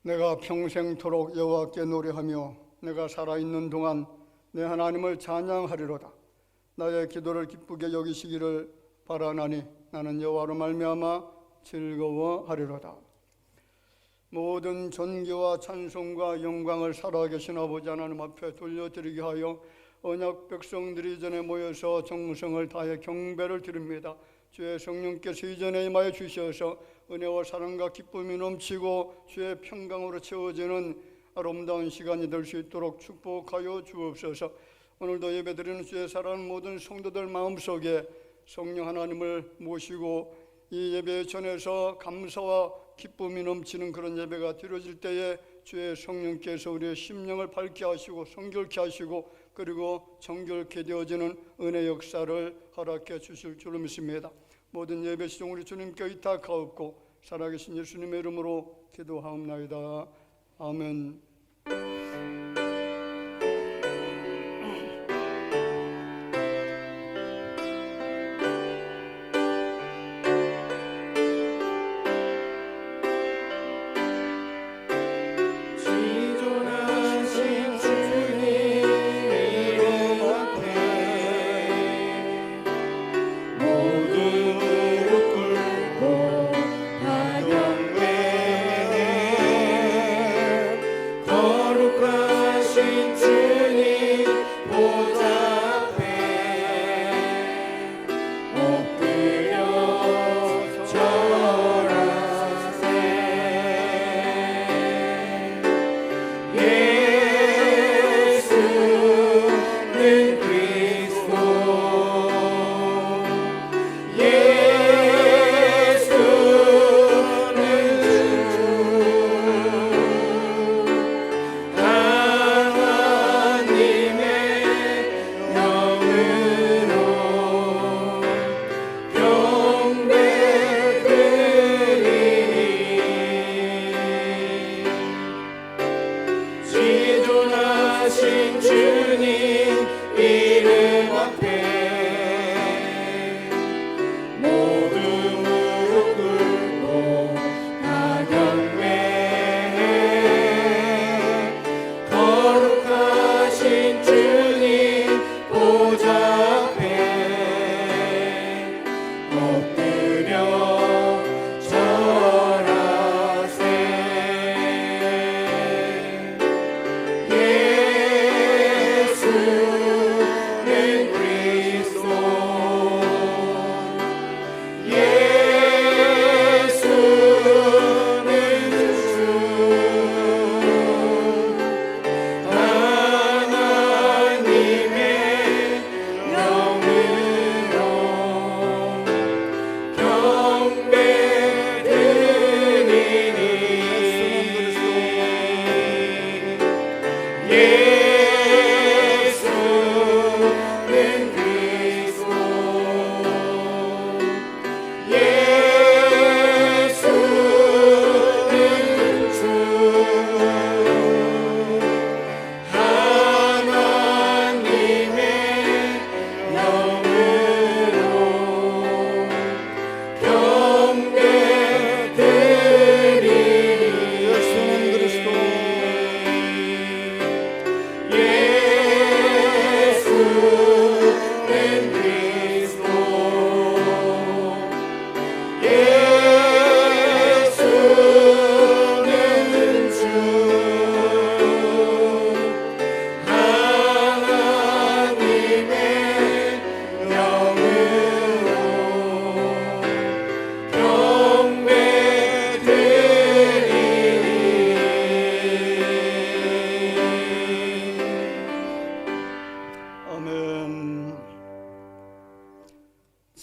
내가 평생토록 여호와께 노래하며 내가 살아있는 동안 내 하나님을 찬양하리로다. 나의 기도를 기쁘게 여기시기를 바라나니 나는 여호와로 말미암아 즐거워하리로다. 모든 존귀와 찬송과 영광을 살아계신 아버지 하나님 앞에 돌려드리게 하여 언약 백성들이 전에 모여서 정성을 다해 경배를 드립니다. 주의 성령께서 이전에 임하여 주셔서 은혜와 사랑과 기쁨이 넘치고 주의 평강으로 채워지는 아름다운 시간이 될 수 있도록 축복하여 주옵소서. 오늘도 예배드리는 주의 사랑하는 모든 성도들 마음속에 성령 하나님을 모시고 이 예배 전에서 감사와 기쁨이 넘치는 그런 예배가 드려질 때에 주의 성령께서 우리의 심령을 밝게 하시고 성결케 하시고 그리고 정결케 되어지는 은혜 역사를 허락해 주실 줄 믿습니다. 모든 예배 시종 우리 주님께 의탁하옵고 살아계신 예수님의 이름으로 기도하옵나이다. 아멘.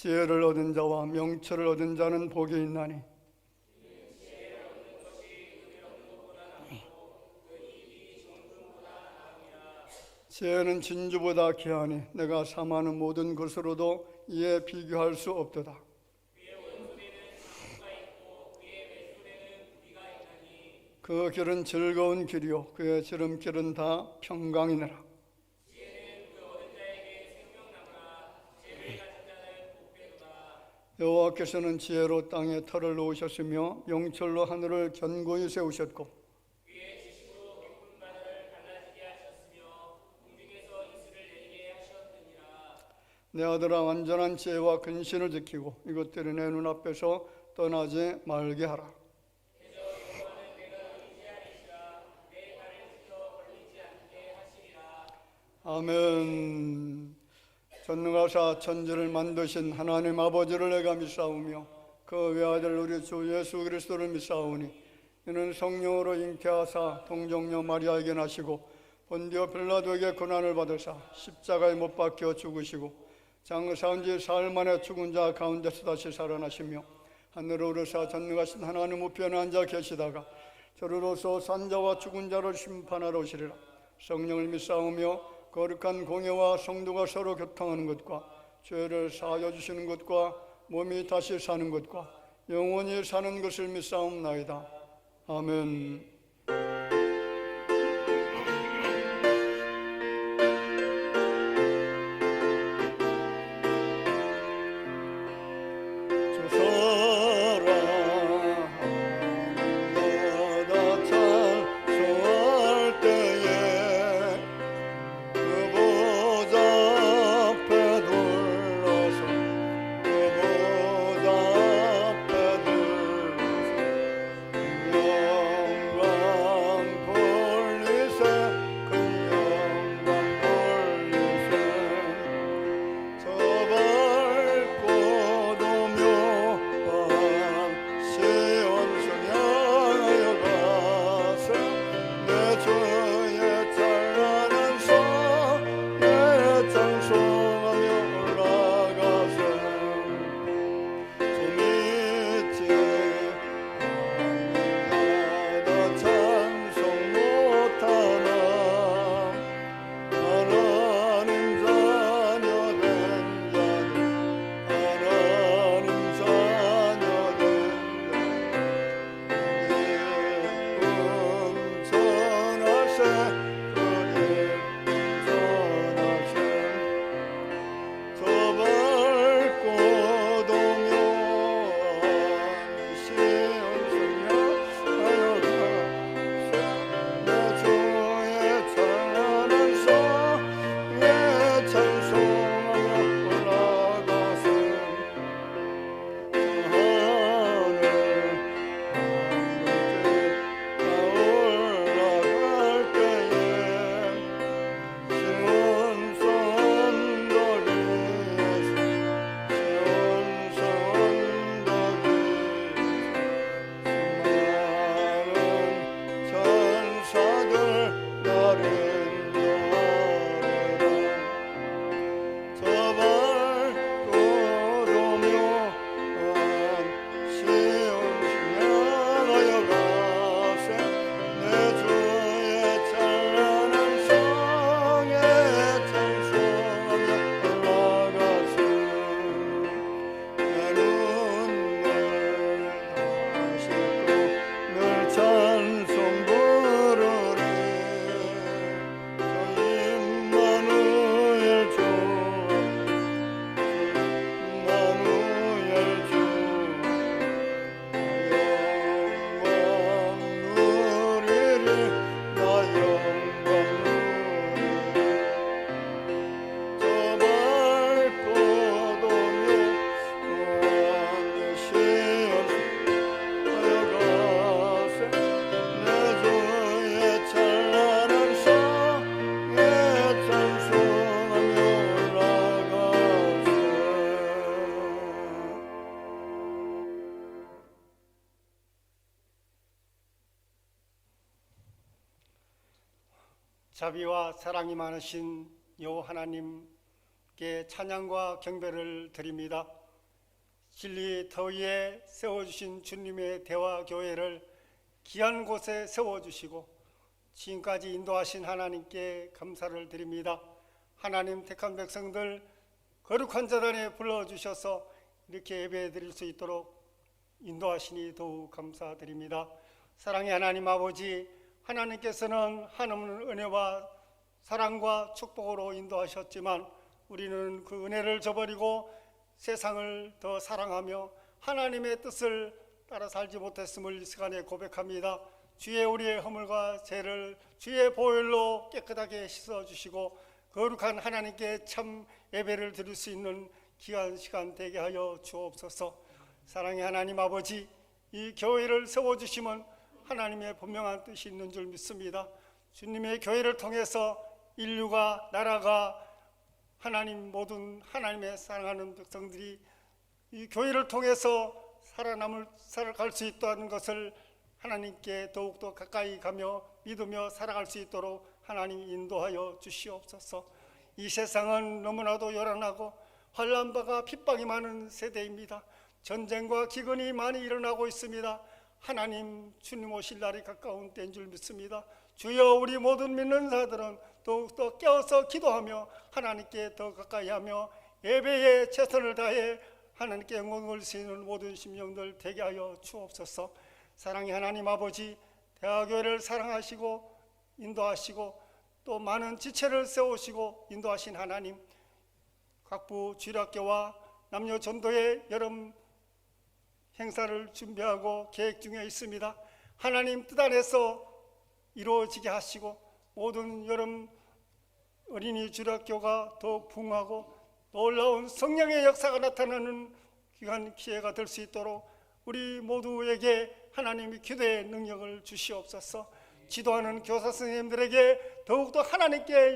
지혜를 얻은 자와 명철을 얻은 자는 복이 있나니 지혜는 진주보다 귀하니 내가 삼하는 모든 것으로도 이에 비교할 수 없도다. 그 길은 즐거운 길이요 그의 지름길은 다 평강이니라. 여호와께서는 지혜로 땅에 터를 놓으셨으며 명철로 하늘을 견고히 세우셨고 내 아들아 완전한 지혜와 근신을 지키고 이것들이 내 눈앞에서 떠나지 말게 하라. 아멘. 전능하사 천지를 만드신 하나님 아버지를 내가 믿사오며 그 외아들 우리 주 예수 그리스도를 믿사오니 이는 성령으로 잉태하사 동정녀 마리아에게 나시고 본디오 빌라도에게 고난을 받으사 십자가에 못 박혀 죽으시고 장사한 지 사흘 만에 죽은 자 가운데서 다시 살아나시며 하늘에 오르사 전능하신 하나님 우편에 앉아 계시다가 저리로서 산자와 죽은 자를 심판하러 오시리라. 성령을 믿사오며 거룩한 공예와 성도가 서로 교통하는 것과 죄를 사하여 주시는 것과 몸이 다시 사는 것과 영원히 사는 것을 믿사옵나이다. 아멘. 자비와 사랑이 많으신 여호와 하나님께 찬양과 경배를 드립니다. 진리 더위에 세워주신 주님의 대화교회를 귀한 곳에 세워주시고 지금까지 인도하신 하나님께 감사를 드립니다. 하나님 택한 백성들 거룩한 제단에 불러주셔서 이렇게 예배 드릴 수 있도록 인도하시니 더욱 감사드립니다. 사랑의 하나님 아버지, 하나님께서는 한없는 은혜와 사랑과 축복으로 인도하셨지만 우리는 그 은혜를 저버리고 세상을 더 사랑하며 하나님의 뜻을 따라 살지 못했음을 이 시간에 고백합니다. 주의 우리의 허물과 죄를 주의 보혈로 깨끗하게 씻어주시고 거룩한 하나님께 참 예배를 드릴 수 있는 귀한 시간 되게 하여 주옵소서. 사랑의 하나님 아버지, 이 교회를 세워주시면 하나님의 분명한 뜻이 있는 줄 믿습니다. 주님의 교회를 통해서 인류가, 나라가, 하나님 모든 하나님의 사랑하는 백성들이 이 교회를 통해서 살아갈 수 있다는 것을 하나님께 더욱더 가까이 가며 믿으며 살아갈 수 있도록 하나님 인도하여 주시옵소서. 이 세상은 너무나도 요란하고 환난과 핍박이 많은 세대입니다. 전쟁과 기근이 많이 일어나고 있습니다. 하나님, 주님 오실 날이 가까운 때인 줄 믿습니다. 주여, 우리 모든 믿는 자들은 더욱더 깨어서 기도하며 하나님께 더 가까이 하며 예배에 최선을 다해 하나님께 영광을 올리는 모든 심령들 되게 하여 주옵소서. 사랑의 하나님 아버지, 대화교회를 사랑하시고 인도하시고 또 많은 지체를 세우시고 인도하신 하나님, 각부 주일학교와 남녀 전도의 여름 행사를 준비하고 계획 중에 있습니다. 하나님 뜻 안에서 이루어지게 하시고 모든 여름 어린이 주일학교가 더욱 부흥하고 놀라운 성령의 역사가 나타나는 귀한 기회가 될 수 있도록 우리 모두에게 하나님이 기도의 능력을 주시옵소서. 지도하는 교사 선생님들에게 더욱더 하나님께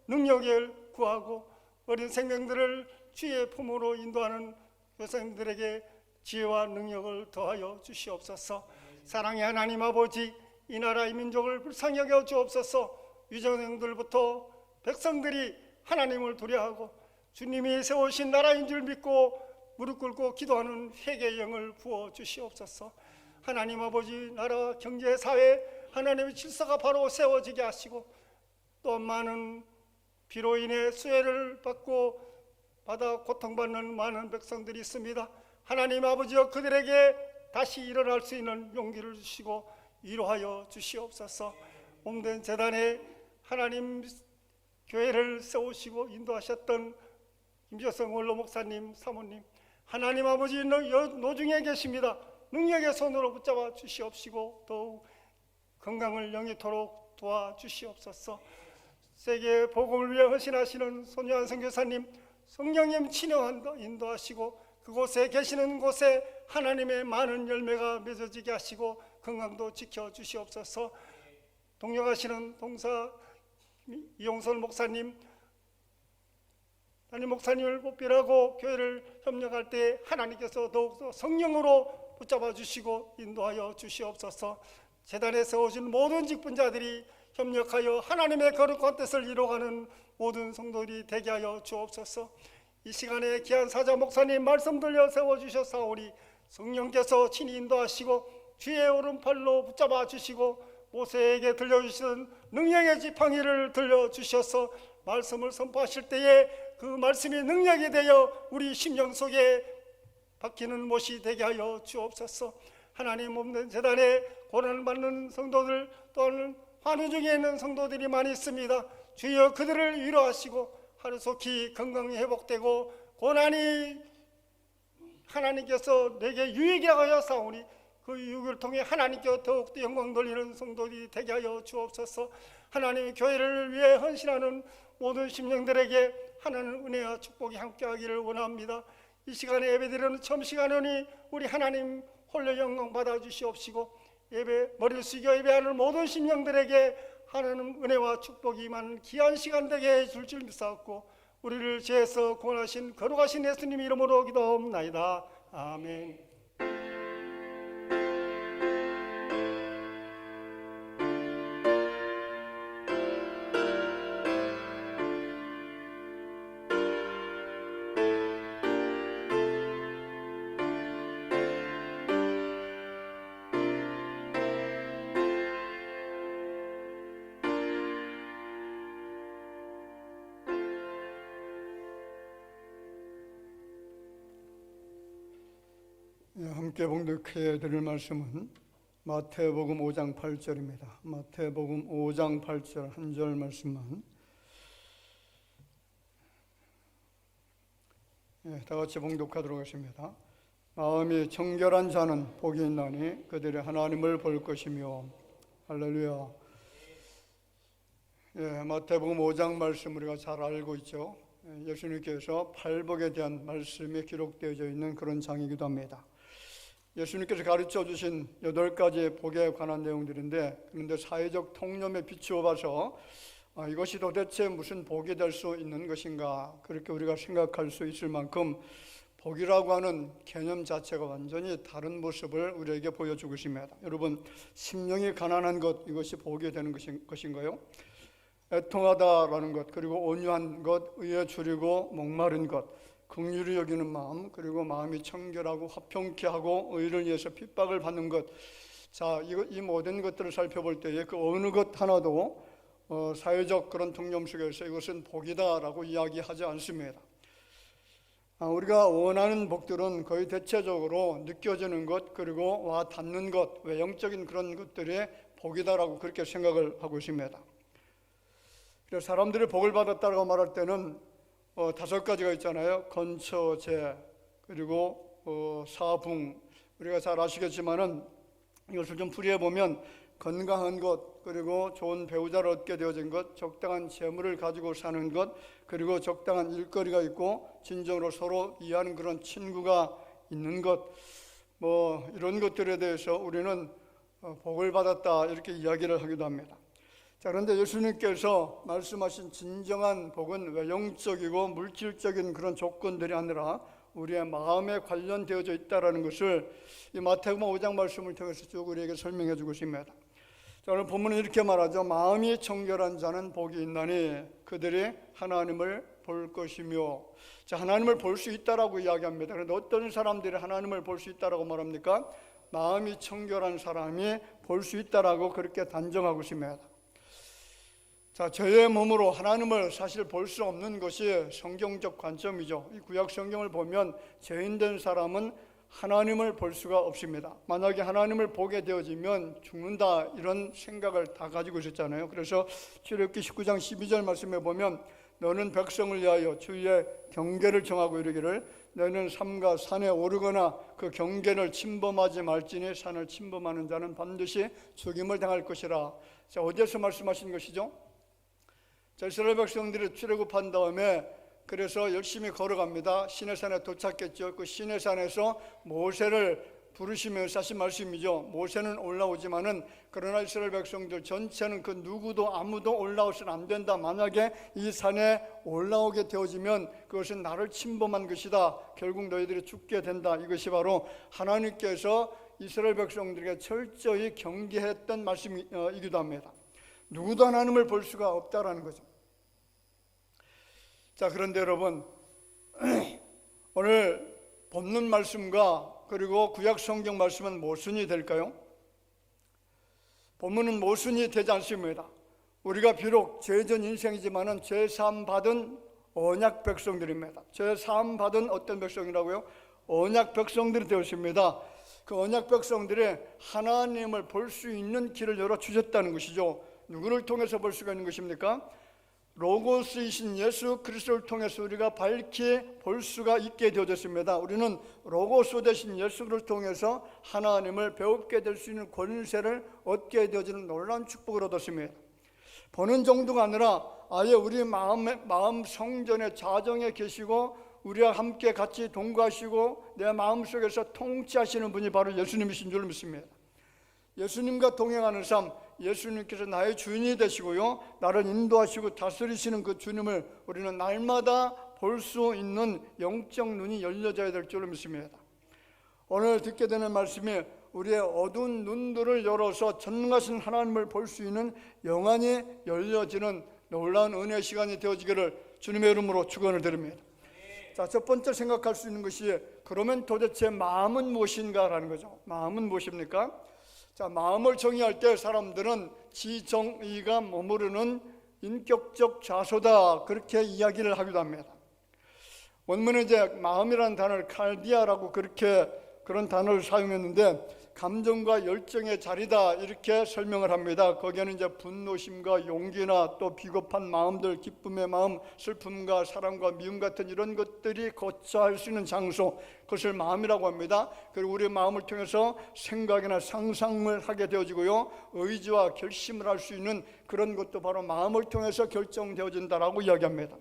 능력을 구하고 어린 생명들을 주의 품으로 인도하는 교사님들에게 지혜와 능력을 더하여 주시옵소서. 사랑의 하나님 아버지, 이 나라 이 민족을 불쌍히 여겨 주옵소서. 위정들부터 백성들이 하나님을 두려워하고 주님이 세우신 나라인 줄 믿고 무릎 꿇고 기도하는 회개의 영을 부어 주시옵소서. 하나님 아버지, 나라 경제 사회 하나님의 질서가 바로 세워지게 하시고 또 많은 비로 인해 수혜를 받아 고통받는 많은 백성들이 있습니다. 하나님 아버지여, 그들에게 다시 일어날 수 있는 용기를 주시고 위로하여 주시옵소서. 몸된 재단에 하나님 교회를 세우시고 인도하셨던 김재성 원로 목사님, 사모님, 하나님 아버지 노중에 계십니다. 능력의 손으로 붙잡아 주시옵시고 더욱 건강을 영위토록 도와주시옵소서. 세계 복음을 위해 헌신하시는 손요한 선교사님, 성령님 친여 인도하시고 그곳에 계시는 곳에 하나님의 많은 열매가 맺어지게 하시고 건강도 지켜주시옵소서. 동역하시는 동사 이용선 목사님, 담임 목사님을 보필하고 교회를 협력할 때 하나님께서 더욱더 성령으로 붙잡아 주시고 인도하여 주시옵소서. 재단에 세워진 모든 직분자들이 협력하여 하나님의 거룩한 뜻을 이루어가는 모든 성도들이 되게 하여 주옵소서. 이 시간에 귀한 사자 목사님 말씀 들려 세워주셨사오니 성령께서 친히 인도하시고 주의 오른팔로 붙잡아 주시고 모세에게 들려주시던 능력의 지팡이를 들려주셔서 말씀을 선포하실 때에 그 말씀이 능력이 되어 우리 심령 속에 박히는 못이 되게 하여 주옵소서. 하나님 없는 재단에 고난을 받는 성도들 또는 환우 중에 있는 성도들이 많이 있습니다. 주여, 그들을 위로하시고 하루속히 건강이 회복되고 고난이 하나님께서 내게 유익이라고 하셨사오니 그 유익을 통해 하나님께 더욱더 영광 돌리는 성도들이 되게 하여 주옵소서. 하나님의 교회를 위해 헌신하는 모든 심령들에게 하나님 은혜와 축복이 함께하기를 원합니다. 이 시간에 예배드리는 처음 시간이니 우리 하나님 홀로 영광 받아 주시옵시고 머리를 숙여 예배하는 모든 심령들에게 하나님 은혜와 축복이 임하는 귀한 시간 되게 해줄 줄 믿사옵고 우리를 죄에서 구원하신 거룩하신 예수님 이름으로 기도하옵나이다. 아멘. 함께 봉독해 드릴 말씀은 마태복음 5장 8절입니다. 마태복음 5장 8절 한 절 말씀만 다 같이 봉독하도록 하겠습니다. 마음이 청결한 자는 복이 있나니 그들이 하나님을 볼 것이며. 할렐루야. 마태복음 5장 말씀 우리가 잘 알고 있죠. 예수님께서 팔복에 대한 말씀이 기록되어져 있는 그런 장이기도 합니다. 예수님께서 가르쳐 주신 8가지의 복에 관한 내용들인데, 그런데 사회적 통념에 비추어 봐서 이것이 도대체 무슨 복이 될 수 있는 것인가, 그렇게 우리가 생각할 수 있을 만큼 복이라고 하는 개념 자체가 완전히 다른 모습을 우리에게 보여주고 있습니다. 여러분, 심령이 가난한 것, 이것이 복이 되는 것인가요? 애통하다라는 것, 그리고 온유한 것, 의에 줄이고 목마른 것, 긍휼히 여기는 마음, 그리고 마음이 청결하고 화평케 하고 의를 위해서 핍박을 받는 것. 자, 이 모든 것들을 살펴볼 때에 그 어느 것 하나도 사회적 그런 통념 속에서 이것은 복이다라고 이야기하지 않습니다. 우리가 원하는 복들은 거의 대체적으로 느껴지는 것, 그리고 와 닿는 것, 외형적인 그런 것들이 복이다라고 그렇게 생각을 하고 있습니다. 그래서 사람들이 복을 받았다고 말할 때는 5가지가 있잖아요. 건처제, 그리고 사붕. 우리가 잘 아시겠지만은 이것을 좀 풀이해 보면 건강한 것, 그리고 좋은 배우자를 얻게 되어진 것, 적당한 재물을 가지고 사는 것, 그리고 적당한 일거리가 있고 진정으로 서로 이해하는 그런 친구가 있는 것, 이런 것들에 대해서 우리는 복을 받았다 이렇게 이야기를 하기도 합니다. 자, 그런데 예수님께서 말씀하신 진정한 복은 외형적이고 물질적인 그런 조건들이 아니라 우리의 마음에 관련되어져 있다는 것을 이 마태복음 5장 말씀을 통해서 쭉 우리에게 설명해 주고 있습니다. 자, 오늘 본문은 이렇게 말하죠. 마음이 청결한 자는 복이 있나니 그들이 하나님을 볼 것이며. 자, 하나님을 볼 수 있다라고 이야기합니다. 그런데 어떤 사람들이 하나님을 볼 수 있다라고 말합니까? 마음이 청결한 사람이 볼 수 있다라고 그렇게 단정하고 있습니다. 자, 죄의 몸으로 하나님을 사실 볼 수 없는 것이 성경적 관점이죠. 이 구약 성경을 보면 죄인된 사람은 하나님을 볼 수가 없습니다. 만약에 하나님을 보게 되어지면 죽는다, 이런 생각을 다 가지고 있었잖아요. 그래서 출애굽기 19장 12절 말씀에 보면 너는 백성을 위하여 주의 경계를 정하고 이르기를 너는 삼가 산에 오르거나 그 경계를 침범하지 말지니 산을 침범하는 자는 반드시 죽임을 당할 것이라. 자, 어디에서 말씀하신 것이죠? 자, 이스라엘 백성들이 출애굽한 다음에 그래서 열심히 걸어갑니다. 시내산에 도착했죠. 그 시내산에서 모세를 부르시면서 하신 말씀이죠. 모세는 올라오지만은 그러나 이스라엘 백성들 전체는 그 누구도 아무도 올라오서는 안 된다. 만약에 이 산에 올라오게 되어지면 그것은 나를 침범한 것이다. 결국 너희들이 죽게 된다. 이것이 바로 하나님께서 이스라엘 백성들에게 철저히 경계했던 말씀이기도 합니다. 누구도 하나님을 볼 수가 없다라는 거죠. 자, 그런데 여러분, 오늘 본문 말씀과 그리고 구약 성경 말씀은 모순이 될까요? 본문은 모순이 되지 않습니다. 우리가 비록 죄전 인생이지만은 죄 사함 받은 언약 백성들입니다. 죄 사함 받은 어떤 백성이라고요? 언약 백성들이 되었습니다. 그 언약 백성들이 하나님을 볼 수 있는 길을 열어 주셨다는 것이죠. 누구를 통해서 볼 수가 있는 것입니까? 로고스이신 예수 그리스도를 통해서 우리가 밝히 볼 수가 있게 되어졌습니다. 우리는 로고스 되신 예수를 통해서 하나님을 배우게 될 수 있는 권세를 얻게 되어지는 놀라운 축복을 얻었습니다. 보는 정도가 아니라 아예 우리 마음 성전의 자정에 계시고 우리와 함께 같이 동거하시고 내 마음속에서 통치하시는 분이 바로 예수님이신 줄 믿습니다. 예수님과 동행하는 삶, 예수님께서 나의 주인이 되시고요, 나를 인도하시고 다스리시는 그 주님을 우리는 날마다 볼 수 있는 영적 눈이 열려져야 될 줄 믿습니다. 오늘 듣게 되는 말씀이 우리의 어두운 눈들을 열어서 전능하신 하나님을 볼 수 있는 영안이 열려지는 놀라운 은혜의 시간이 되어지기를 주님의 이름으로 축원을 드립니다. 자, 첫 번째 생각할 수 있는 것이 그러면 도대체 마음은 무엇인가라는 거죠. 마음은 무엇입니까? 자, 마음을 정의할 때 사람들은 지정의가 머무르는 인격적 좌소다, 그렇게 이야기를 하기도 합니다. 원문에 이제 마음이라는 단어를 칼디아라고 그런 단어를 사용했는데 감정과 열정의 자리다 이렇게 설명을 합니다. 거기에는 이제 분노심과 용기나 또 비겁한 마음들, 기쁨의 마음, 슬픔과 사랑과 미움 같은 이런 것들이 거처할 수 있는 장소, 그것을 마음이라고 합니다. 그리고 우리의 마음을 통해서 생각이나 상상을 하게 되어지고요, 의지와 결심을 할 수 있는 그런 것도 바로 마음을 통해서 결정되어진다라고 이야기합니다.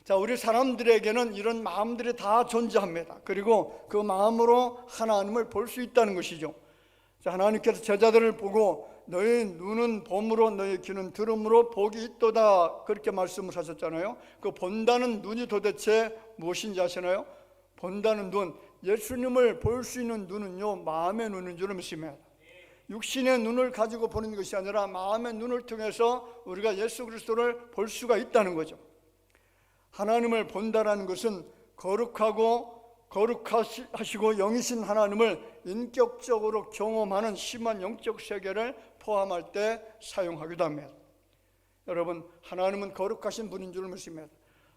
자, 우리 사람들에게는 이런 마음들이 다 존재합니다. 그리고 그 마음으로 하나님을 볼 수 있다는 것이죠. 자, 하나님께서 제자들을 보고 너희 눈은 봄으로 너희 귀는 들음으로 복이 있도다 그렇게 말씀을 하셨잖아요. 그 본다는 눈이 도대체 무엇인지 아시나요? 본다는 눈, 예수님을 볼 수 있는 눈은요, 마음의 눈인 줄 믿습니다. 육신의 눈을 가지고 보는 것이 아니라 마음의 눈을 통해서 우리가 예수 그리스도를 볼 수가 있다는 거죠. 하나님을 본다라는 것은 거룩하시고 영이신 하나님을 인격적으로 경험하는 심한 영적 세계를 포함할 때 사용하기도 합니다. 여러분, 하나님은 거룩하신 분인 줄 믿습니다.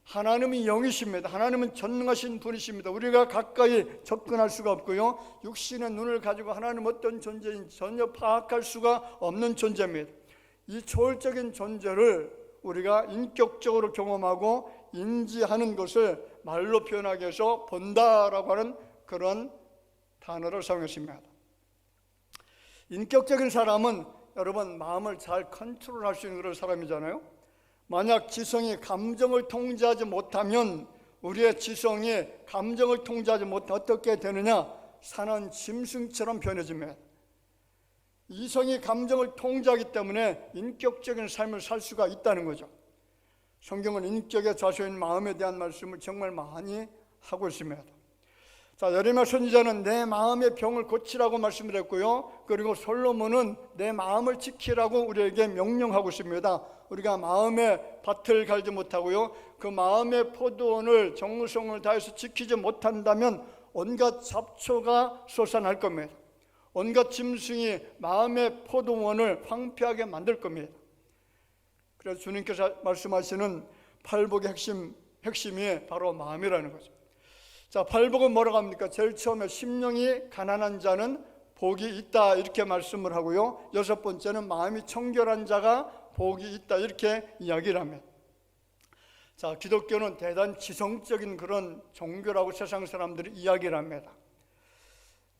하나님이 영이십니다. 하나님은 전능하신 분이십니다. 우리가 가까이 접근할 수가 없고요, 육신의 눈을 가지고 하나님 어떤 존재인지 전혀 파악할 수가 없는 존재입니다. 이 초월적인 존재를 우리가 인격적으로 경험하고 인지하는 것을 말로 표현하기 위해서 본다라고 하는 그런 단어를 사용했습니다. 인격적인 사람은 여러분 마음을 잘 컨트롤할 수 있는 그런 사람이잖아요. 만약 지성이 감정을 통제하지 못하면, 우리의 지성이 감정을 통제하지 못하면 어떻게 되느냐? 사는 짐승처럼 변해집니다. 이성이 감정을 통제하기 때문에 인격적인 삶을 살 수가 있다는 거죠. 성경은 인격의 좌소인 마음에 대한 말씀을 정말 많이 하고 있습니다. 자, 예레미야 선지자는 내 마음의 병을 고치라고 말씀을 했고요, 그리고 솔로몬은 내 마음을 지키라고 우리에게 명령하고 있습니다. 우리가 마음의 밭을 갈지 못하고요, 그 마음의 포도원을 정성을 다해서 지키지 못한다면 온갖 잡초가 솟아날 겁니다. 온갖 짐승이 마음의 포도원을 황폐하게 만들 겁니다. 그래서 주님께서 말씀하시는 팔복의 핵심이 바로 마음이라는 거죠. 자, 팔복은 뭐라고 합니까? 제일 처음에 심령이 가난한 자는 복이 있다 이렇게 말씀을 하고요, 여섯 번째는 마음이 청결한 자가 복이 있다 이렇게 이야기를 합니다. 자, 기독교는 대단히 지성적인 그런 종교라고 세상 사람들이 이야기를 합니다.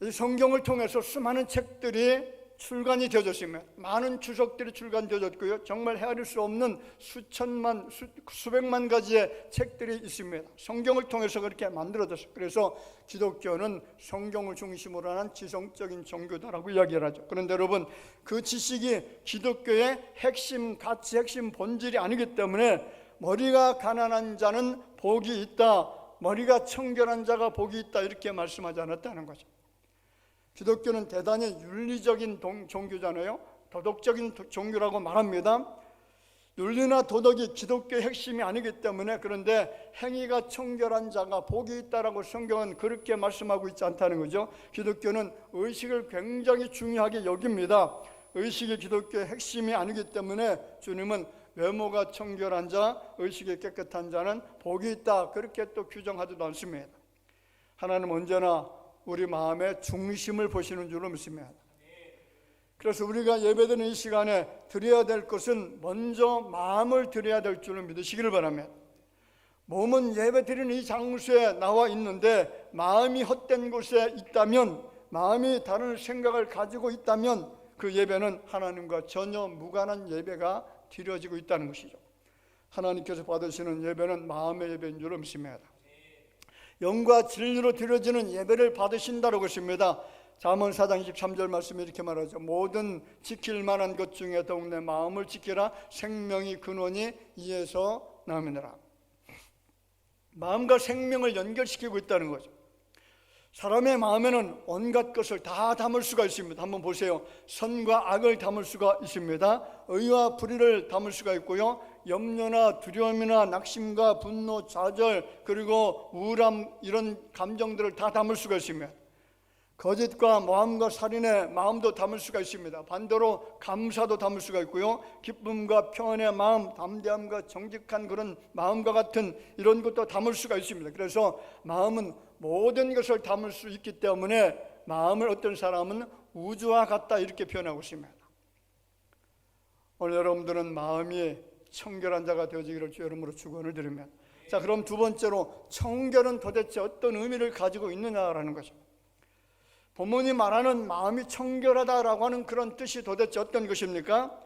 이 성경을 통해서 수많은 책들이 출간이 되어졌습니다. 많은 주석들이 출간되어졌고요, 정말 헤아릴 수 없는 수백만 가지의 책들이 있습니다. 성경을 통해서 그렇게 만들어졌어요. 그래서 기독교는 성경을 중심으로 하는 지성적인 종교다라고 이야기를 하죠. 그런데 여러분, 그 지식이 기독교의 핵심 가치, 핵심 본질이 아니기 때문에 머리가 가난한 자는 복이 있다, 머리가 청결한 자가 복이 있다 이렇게 말씀하지 않았다는 거죠. 기독교는 대단히 윤리적인 종교잖아요. 도덕적인 종교라고 말합니다. 윤리나 도덕이 기독교의 핵심이 아니기 때문에, 그런데 행위가 청결한 자가 복이 있다라고 성경은 그렇게 말씀하고 있지 않다는 거죠. 기독교는 의식을 굉장히 중요하게 여깁니다. 의식이 기독교의 핵심이 아니기 때문에 주님은 외모가 청결한 자, 의식이 깨끗한 자는 복이 있다 그렇게 또 규정하지도 않습니다. 하나님은 언제나 우리 마음의 중심을 보시는 줄로 믿습니다. 그래서 우리가 예배드리는 이 시간에 드려야 될 것은 먼저 마음을 드려야 될 줄을 믿으시기를 바랍니다. 몸은 예배드리는 이 장소에 나와 있는데 마음이 헛된 곳에 있다면, 마음이 다른 생각을 가지고 있다면 그 예배는 하나님과 전혀 무관한 예배가 드려지고 있다는 것이죠. 하나님께서 받으시는 예배는 마음의 예배인 줄로 믿습니다. 영과 진리로 드려지는 예배를 받으신다고 했습니다. 잠언 4장 23절 말씀이 이렇게 말하죠. 모든 지킬 만한 것 중에 더욱 내 마음을 지키라. 생명이 근원이 이에서 나오느니라. 마음과 생명을 연결시키고 있다는 거죠. 사람의 마음에는 온갖 것을 다 담을 수가 있습니다. 한번 보세요. 선과 악을 담을 수가 있습니다. 의와 불의를 담을 수가 있고요, 염려나 두려움이나 낙심과 분노, 좌절, 그리고 우울함, 이런 감정들을 다 담을 수가 있습니다. 거짓과 모함과 살인의 마음도 담을 수가 있습니다. 반대로 감사도 담을 수가 있고요, 기쁨과 평안의 마음, 담대함과 정직한 그런 마음과 같은 이런 것도 담을 수가 있습니다. 그래서 마음은 모든 것을 담을 수 있기 때문에 마음을 어떤 사람은 우주와 같다 이렇게 표현하고 있습니다. 오늘 여러분들은 마음이 청결한 자가 되어지기를 주 이름으로 축원을 드립니다. 자, 그럼 두 번째로 청결은 도대체 어떤 의미를 가지고 있느냐라는 거죠. 본문이 말하는 마음이 청결하다라고 하는 그런 뜻이 도대체 어떤 것입니까?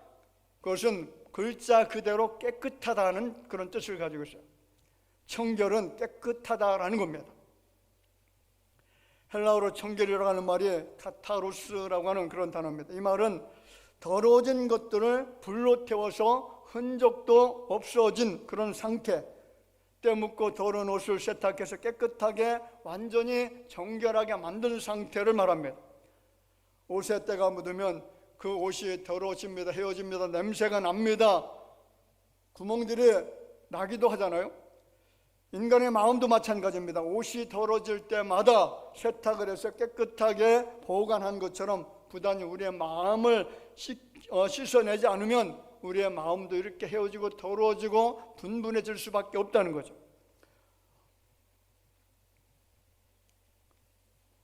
그것은 글자 그대로 깨끗하다는 그런 뜻을 가지고 있어요. 청결은 깨끗하다라는 겁니다. 헬라어로 청결이라고 하는 말이 카타루스라고 하는 그런 단어입니다. 이 말은 더러워진 것들을 불로 태워서 흔적도 없어진 그런 상태, 때 묻고 더러운 옷을 세탁해서 깨끗하게 완전히 정결하게 만든 상태를 말합니다. 옷에 때가 묻으면 그 옷이 더러워집니다. 헤어집니다. 냄새가 납니다. 구멍들이 나기도 하잖아요. 인간의 마음도 마찬가지입니다. 옷이 더러워질 때마다 세탁을 해서 깨끗하게 보관한 것처럼 부단히 우리의 마음을 씻어내지 않으면 우리의 마음도 이렇게 헤어지고 더러워지고 분분해질 수밖에 없다는 거죠.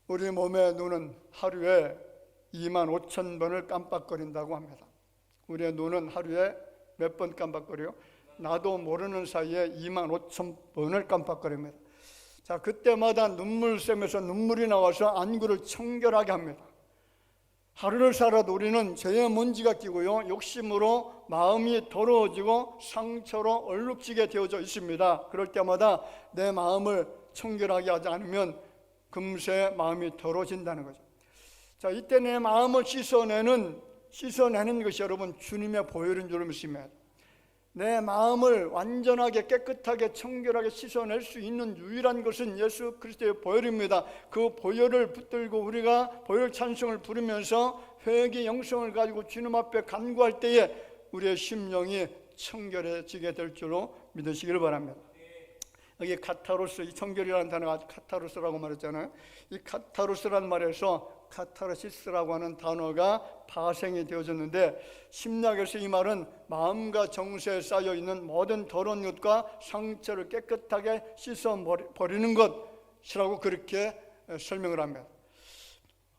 우리 몸의 눈은 하루에 25,000번을 깜빡거린다고 합니다. 우리의 눈은 하루에 몇 번 깜빡거려요? 나도 모르는 사이에 25,000번을 깜빡거립니다. 자, 그때마다 눈물샘에서 눈물이 나와서 안구를 청결하게 합니다. 하루를 살아도 우리는 죄의 먼지가 끼고요, 욕심으로 마음이 더러워지고 상처로 얼룩지게 되어져 있습니다. 그럴 때마다 내 마음을 청결하게 하지 않으면 금세 마음이 더러워진다는 거죠. 자, 이때 내 마음을 씻어내는 것이 여러분 주님의 보혈인 줄 믿습니다. 내 마음을 완전하게 깨끗하게 청결하게 씻어낼 수 있는 유일한 것은 예수 그리스도의 보혈입니다. 그 보혈을 붙들고 우리가 보혈 찬송을 부르면서 회개 영성을 가지고 주님 앞에 간구할 때에 우리의 심령이 청결해지게 될 줄로 믿으시기를 바랍니다. 여기 카타로스, 이 청결이라는 단어가 카타로스라고 말했잖아요. 이 카타로스라는 말에서 카타르시스라고 하는 단어가 파생이 되어졌는데, 심리학에서 이 말은 마음과 정서에 쌓여있는 모든 더러운 것과 상처를 깨끗하게 씻어버리는 것이라고 그렇게 설명을 합니다.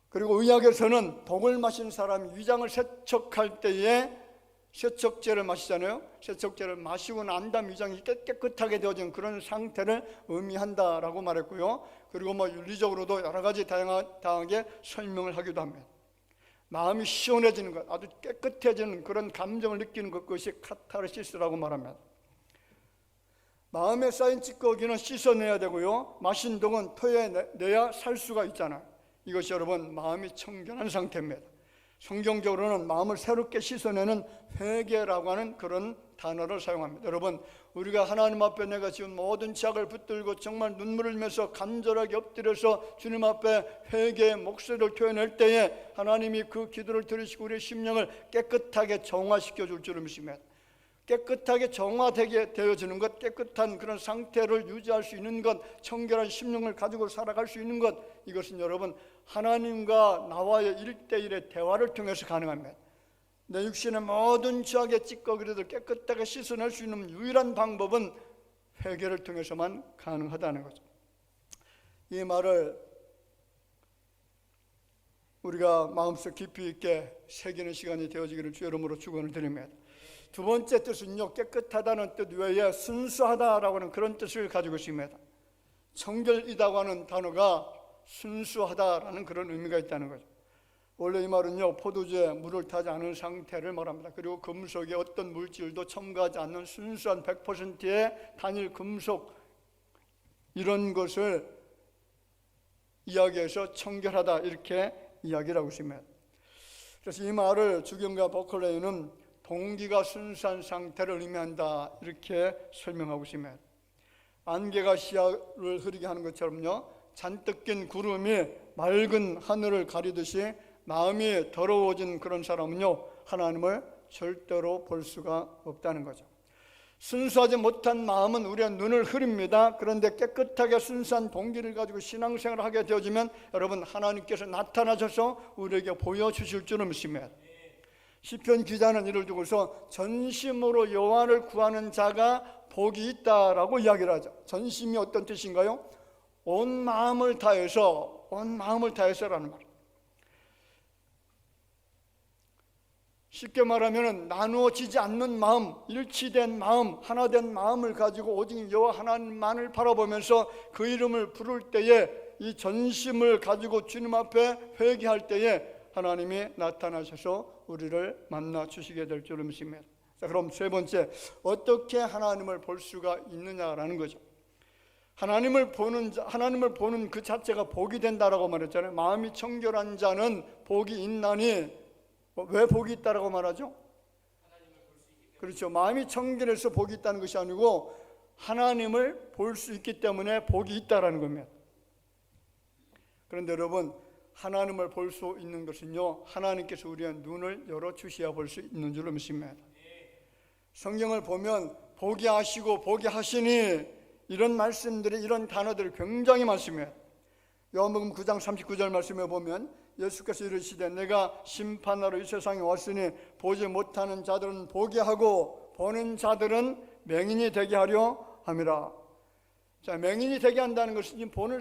그리고 의학에서는 독을 마신 사람이 위장을 세척할 때에 세척제를 마시잖아요. 세척제를 마시고 난 다음 위장이 깨끗하게 되어진 그런 상태를 의미한다라고 말했고요. 그리고 윤리적으로도 여러 가지 다양하게 설명을 하기도 합니다. 마음이 시원해지는 것, 아주 깨끗해지는 그런 감정을 느끼는 것, 그것이 카타르시스라고 말합니다. 마음에 쌓인 찌꺼기는 씻어내야 되고요, 마신 독은 토해내야 살 수가 있잖아요. 이것이 여러분 마음이 청결한 상태입니다. 성경적으로는 마음을 새롭게 씻어내는 회개라고 하는 그런 단어를 사용합니다. 여러분, 우리가 하나님 앞에 내가 지은 모든 죄악을 붙들고 정말 눈물을 흘리면서 간절하게 엎드려서 주님 앞에 회개의 목소리를 토해낼 때에 하나님이 그 기도를 들으시고 우리의 심령을 깨끗하게 정화시켜 줄 줄을 믿습니다. 깨끗하게 정화되게 되어지는 것, 깨끗한 그런 상태를 유지할 수 있는 것, 청결한 심령을 가지고 살아갈 수 있는 것, 이것은 여러분 하나님과 나와의 1대1의 대화를 통해서 가능합니다. 내 육신의 모든 죄악의 찌꺼기를 깨끗하게 씻어낼 수 있는 유일한 방법은 회개를 통해서만 가능하다는 거죠. 이 말을 우리가 마음속 깊이 있게 새기는 시간이 되어지기를 주 이름으로 축원을 드립니다. 두 번째 뜻은요, 깨끗하다는 뜻 외에 순수하다라고 하는 그런 뜻을 가지고 있습니다. 청결이라고 하는 단어가 순수하다라는 그런 의미가 있다는 거죠. 원래 이 말은요, 포도주에 물을 타지 않은 상태를 말합니다. 그리고 금속에 어떤 물질도 첨가하지 않는 순수한 100%의 단일 금속, 이런 것을 이야기해서 청결하다 이렇게 이야기를 하고 있습니다. 그래서 이 말을 주경가 버클레이는 동기가 순수한 상태를 의미한다 이렇게 설명하고 있습니다. 안개가 시야를 흐리게 하는 것처럼요, 잔뜩 낀 구름이 맑은 하늘을 가리듯이 마음이 더러워진 그런 사람은요, 하나님을 절대로 볼 수가 없다는 거죠. 순수하지 못한 마음은 우리의 눈을 흐립니다. 그런데 깨끗하게 순수한 동기를 가지고 신앙생활을 하게 되어지면 여러분 하나님께서 나타나셔서 우리에게 보여주실 줄을 믿습니다. 시편 기자는 이를 두고서 전심으로 여호와를 구하는 자가 복이 있다라고 이야기를 하죠. 전심이 어떤 뜻인가요? 온 마음을 다해서라는 말. 쉽게 말하면 나누어지지 않는 마음, 일치된 마음, 하나된 마음을 가지고 오직 여호와 하나님만을 바라보면서 그 이름을 부를 때에 이 전심을 가지고 주님 앞에 회개할 때에 하나님이 나타나셔서 우리를 만나 주시게 될 줄을 믿습니다. 자, 그럼 세 번째, 어떻게 하나님을 볼 수가 있느냐라는 거죠. 하나님을 보는 그 자체가 복이 된다라고 말했잖아요. 마음이 청결한 자는 복이 있나니, 왜 복이 있다라고 말하죠? 그렇죠. 마음이 청결해서 복이 있다는 것이 아니고 하나님을 볼 수 있기 때문에 복이 있다라는 겁니다. 그런데 여러분, 하나님을 볼 수 있는 것은요, 하나님께서 우리의 눈을 열어주셔야 볼 수 있는 줄로 믿습니다. 성경을 보면 보게 하시고 보게 하시니, 이런 말씀들이, 이런 단어들이 굉장히 많습니다. 요한복음 9장 39절 말씀에 보면 예수께서 이르시되 내가 심판하러 이 세상에 왔으니 보지 못하는 자들은 보게 하고 보는 자들은 맹인이 되게 하려 함이라. 자, 맹인이 되게 한다는 것은 보는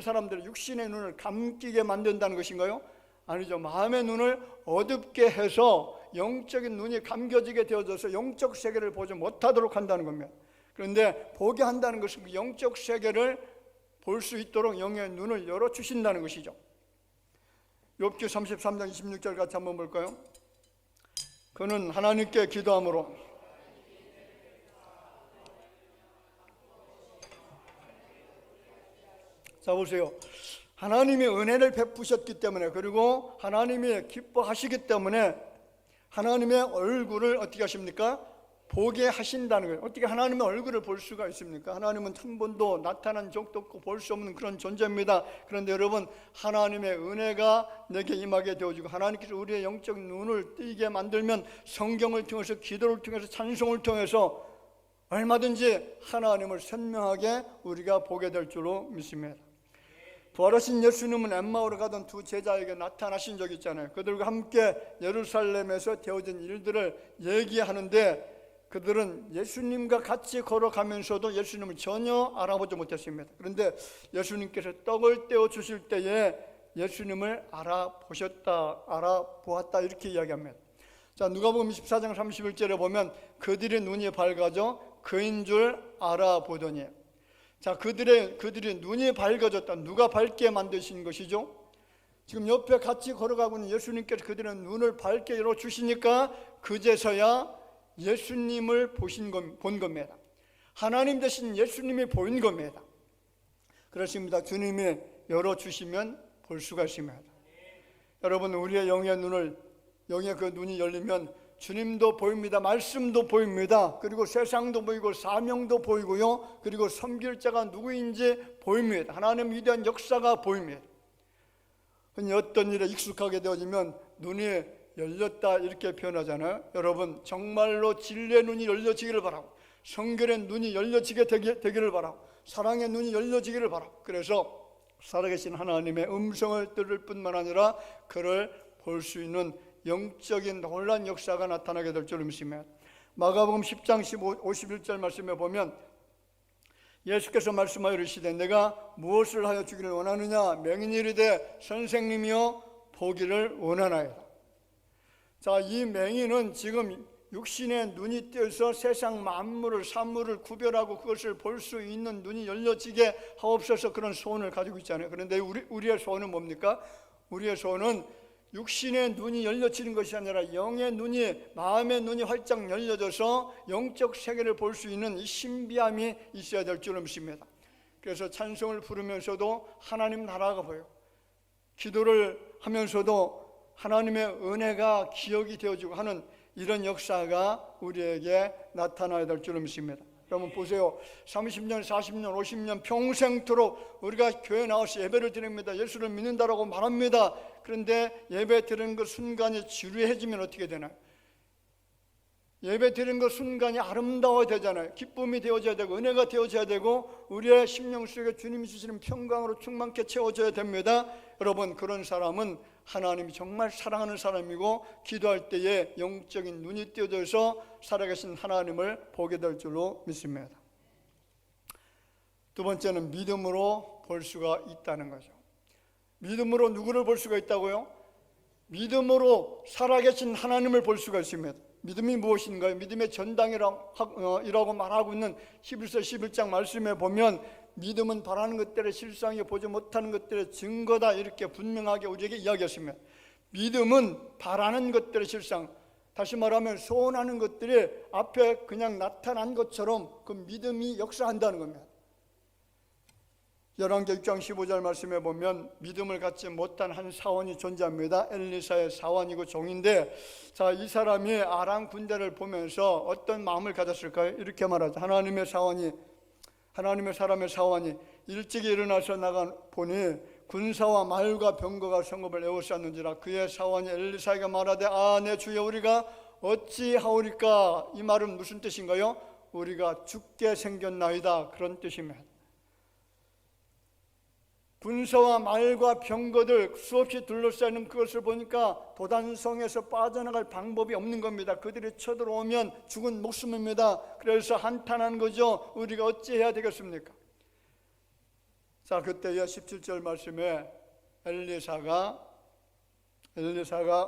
사람들의 육신의 눈을 감기게 만든다는 것인가요? 아니죠. 마음의 눈을 어둡게 해서 영적인 눈이 감겨지게 되어져서 영적 세계를 보지 못하도록 한다는 겁니다. 그런데 보게 한다는 것은 그 영적 세계를 볼 수 있도록 영의 눈을 열어주신다는 것이죠. 욥기 33장 26절 같이 한번 볼까요? 그는 하나님께 기도함으로 자 보세요. 하나님이 은혜를 베푸셨기 때문에, 그리고 하나님이 기뻐하시기 때문에 하나님의 얼굴을 어떻게 하십니까? 보게 하신다는 거예요. 어떻게 하나님의 얼굴을 볼 수가 있습니까? 하나님은 한 번도 나타난 적도 없고 볼 수 없는 그런 존재입니다. 그런데 여러분, 하나님의 은혜가 내게 임하게 되어지고 하나님께서 우리의 영적 눈을 뜨게 만들면 성경을 통해서, 기도를 통해서, 찬송을 통해서 얼마든지 하나님을 선명하게 우리가 보게 될 줄로 믿습니다. 부활하신 예수님은 엠마오로 가던 두 제자에게 나타나신 적이 있잖아요. 그들과 함께 예루살렘에서 되어진 일들을 얘기하는데 그들은 예수님과 같이 걸어가면서도 예수님을 전혀 알아보지 못했습니다. 그런데 예수님께서 떡을 떼어 주실 때에 예수님을 알아보았다 이렇게 이야기합니다. 자, 누가복음 24장 31절에 보면 그들의 눈이 밝아져 그인 줄 알아보더니, 자, 그들의 눈이 밝아졌다. 누가 밝게 만드신 것이죠? 지금 옆에 같이 걸어가고 있는 예수님께서 그들의 눈을 밝게 열어주시니까 그제서야 예수님을 본 겁니다. 하나님 되신 예수님이 보인 겁니다. 그렇습니다. 주님이 열어주시면 볼 수가 있습니다. 여러분, 우리의 영의 그 눈이 열리면 주님도 보입니다. 말씀도 보입니다. 그리고 세상도 보이고 사명도 보이고요. 그리고 섬길 자가 누구인지 보입니다. 하나님 위대한 역사가 보입니다. 어떤 일에 익숙하게 되어지면 눈이 열렸다 이렇게 표현하잖아요. 여러분, 정말로 진리의 눈이 열려지기를 바라고, 성결의 눈이 열려지게 되기를 바라고, 사랑의 눈이 열려지기를 바라고, 그래서 살아계신 하나님의 음성을 들을 뿐만 아니라 그를 볼 수 있는 영적인 놀라운 역사가 나타나게 될 줄 믿습니다. 마가복음 10장 51절 말씀에 보면 예수께서 말씀하여 이르시되 내가 무엇을 하여 주기를 원하느냐? 맹인이 이르되 선생님이여 보기를 원하나이다. 자, 이 맹인은 지금 육신의 눈이 띄어서 세상 만물을, 산물을 구별하고 그것을 볼 수 있는 눈이 열려지게 하옵소서, 그런 소원을 가지고 있잖아요. 그런데 우리의 소원은 뭡니까? 우리의 소원은 육신의 눈이 열려지는 것이 아니라 영의 눈이, 마음의 눈이 활짝 열려져서 영적 세계를 볼 수 있는 이 신비함이 있어야 될 줄을 믿습니다. 그래서 찬송을 부르면서도 하나님 나라가 보여요. 기도를 하면서도 하나님의 은혜가 기억이 되어지고 하는 이런 역사가 우리에게 나타나야 될 줄을 믿습니다. 여러분 보세요. 30년, 40년, 50년 평생토록 우리가 교회 나와서 예배를 드립니다. 예수를 믿는다라고 말합니다. 그런데 예배 드리는 그 순간이 지루해지면 어떻게 되나요? 예배 드리는 그 순간이 아름다워야 되잖아요. 기쁨이 되어져야 되고 은혜가 되어져야 되고 우리의 심령 속에 주님이 주시는 평강으로 충만케 채워져야 됩니다. 여러분, 그런 사람은 하나님이 정말 사랑하는 사람이고 기도할 때에 영적인 눈이 띄어져서 살아계신 하나님을 보게 될 줄로 믿습니다. 두 번째는 믿음으로 볼 수가 있다는 거죠. 믿음으로 누구를 볼 수가 있다고요? 믿음으로 살아계신 하나님을 볼 수가 있습니다. 믿음이 무엇인가요? 믿음의 전당이라고 말하고 있는 히브리서 11장 말씀에 보면 믿음은 바라는 것들의 실상이 보지 못하는 것들의 증거다, 이렇게 분명하게 우리에게 이야기했습니다. 믿음은 바라는 것들의 실상, 다시 말하면 소원하는 것들이 앞에 그냥 나타난 것처럼 그 믿음이 역사한다는 겁니다. 열왕기 6장 15절 말씀에 보면 믿음을 갖지 못한 한 사원이 존재합니다. 엘리사의 사원이고 종인데, 자, 이 사람이 아람 군대를 보면서 어떤 마음을 가졌을까요? 이렇게 말하죠. 하나님의 사람의 사원이 일찍이 일어나서 나가 보니 군사와 말과 병거가 성읍을 에워쌌는지라. 그의 사원이 엘리사에게 말하되, 내 주여, 우리가 어찌하오리까? 이 말은 무슨 뜻인가요? 우리가 죽게 생겼나이다, 그런 뜻입니다. 군사와 말과 병거들 수없이 둘러싸이는 그것을 보니까 도단성에서 빠져나갈 방법이 없는 겁니다. 그들이 쳐들어오면 죽은 목숨입니다. 그래서 한탄한 거죠. 우리가 어찌해야 되겠습니까? 자, 그때의 17절 말씀에 엘리사가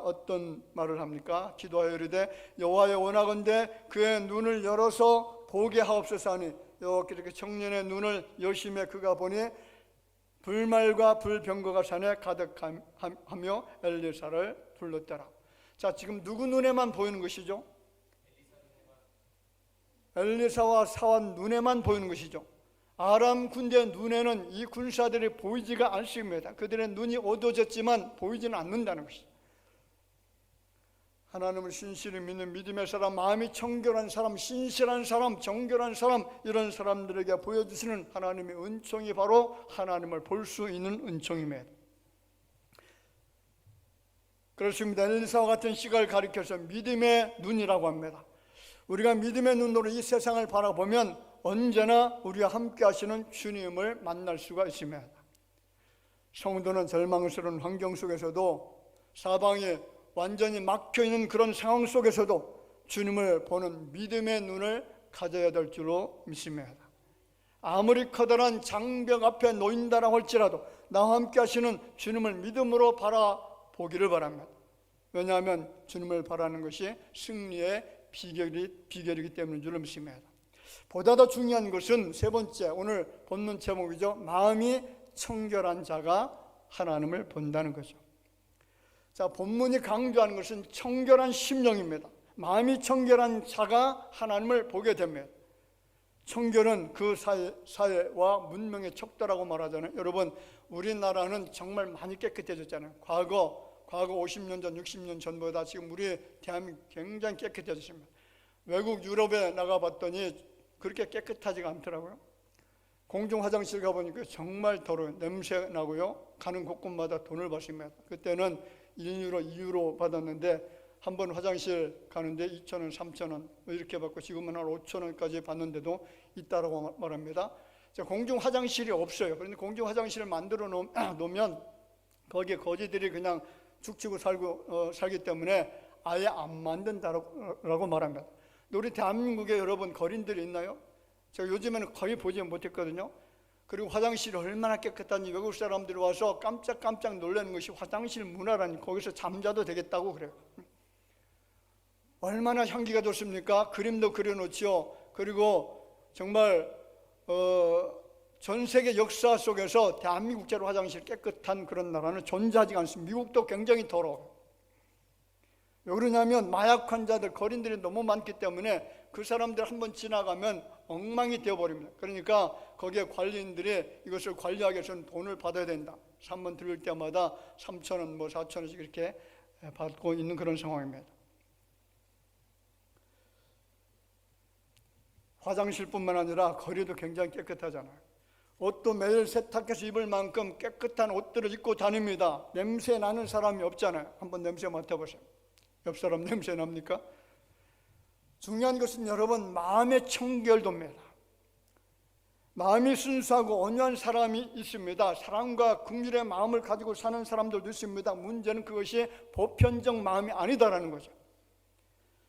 어떤 말을 합니까? 기도하여 이르되, 여호와여, 원하건대 그의 눈을 열어서 보게 하옵소서 하니, 이렇게 청년의 눈을 여심해 그가 보니 불말과 불병거가 산에 가득하며 엘리사를 불렀더라. 자, 지금 누구 눈에만 보이는 것이죠? 엘리사와 사원 눈에만 보이는 것이죠. 아람 군대 눈에는 이 군사들이 보이지가 않습니다. 그들의 눈이 어두워졌지만 보이지는 않는다는 것이죠. 하나님을 신실히 믿는 믿음의 사람, 마음이 청결한 사람, 신실한 사람, 정결한 사람, 이런 사람들에게 보여주시는 하나님의 은총이 바로 하나님을 볼 수 있는 은총입니다. 그렇습니다. 엘리사와 같은 시각을 가리켜서 믿음의 눈이라고 합니다. 우리가 믿음의 눈으로 이 세상을 바라보면 언제나 우리와 함께 하시는 주님을 만날 수가 있습니다. 성도는 절망스러운 환경 속에서도, 사방이 완전히 막혀있는 그런 상황 속에서도 주님을 보는 믿음의 눈을 가져야 될 줄로 믿습니다. 아무리 커다란 장벽 앞에 놓인다라고 할지라도 나와 함께 하시는 주님을 믿음으로 바라보기를 바랍니다. 왜냐하면 주님을 바라는 것이 승리의 비결이기 때문인 줄로 믿습니다. 보다 더 중요한 것은 세 번째, 오늘 본문 제목이죠. 마음이 청결한 자가 하나님을 본다는 거죠. 자, 본문이 강조하는 것은 청결한 심령입니다. 마음이 청결한 자가 하나님을 보게 됩니다. 청결은 그 사회와 문명의 척도라고 말하잖아요. 여러분, 우리나라는 정말 많이 깨끗해졌잖아요. 과거 50년 전, 60년 전보다 지금 우리 대한민국 굉장히 깨끗해졌습니다. 외국 유럽에 나가봤더니 그렇게 깨끗하지가 않더라고요. 공중 화장실 가보니까 정말 더러워요. 냄새 나고요. 가는 곳곳마다 돈을 받습니다. 그때는 1유로, 2유로 받았는데 한 번 화장실 가는데 2,000원, 3,000원 이렇게 받고 지금은 한 5,000원까지 받는데도 있다라고 말합니다. 공중 화장실이 없어요. 그런데 공중 화장실을 만들어 놓으면 거기에 거지들이 그냥 죽치고 살기 때문에 아예 안 만든다라고 말합니다. 우리 대한민국에 여러분 거린들이 있나요? 제가 요즘에는 거의 보지 못했거든요. 그리고 화장실이 얼마나 깨끗한지 외국 사람들이 와서 깜짝 놀라는 것이 화장실 문화라니, 거기서 잠자도 되겠다고 그래요. 얼마나 향기가 좋습니까? 그림도 그려놓지요. 그리고 정말 전 세계 역사 속에서 대한민국제로 화장실 깨끗한 그런 나라는 존재하지 않습니다. 미국도 굉장히 더러워요. 왜 그러냐면 마약 환자들, 거린들이 너무 많기 때문에 그 사람들 한번 지나가면 엉망이 되어버립니다. 그러니까 거기에 관리인들이 이것을 관리하기 위해서는 돈을 받아야 된다. 3번 들을 때마다 3,000원, 4,000원씩 이렇게 받고 있는 그런 상황입니다. 화장실뿐만 아니라 거리도 굉장히 깨끗하잖아요. 옷도 매일 세탁해서 입을 만큼 깨끗한 옷들을 입고 다닙니다. 냄새 나는 사람이 없잖아요. 한번 냄새 맡아보세요. 옆 사람 냄새 납니까? 중요한 것은 여러분, 마음의 청결도입니다. 마음이 순수하고 온유한 사람이 있습니다. 사랑과 긍휼의 마음을 가지고 사는 사람들도 있습니다. 문제는 그것이 보편적 마음이 아니다라는 거죠.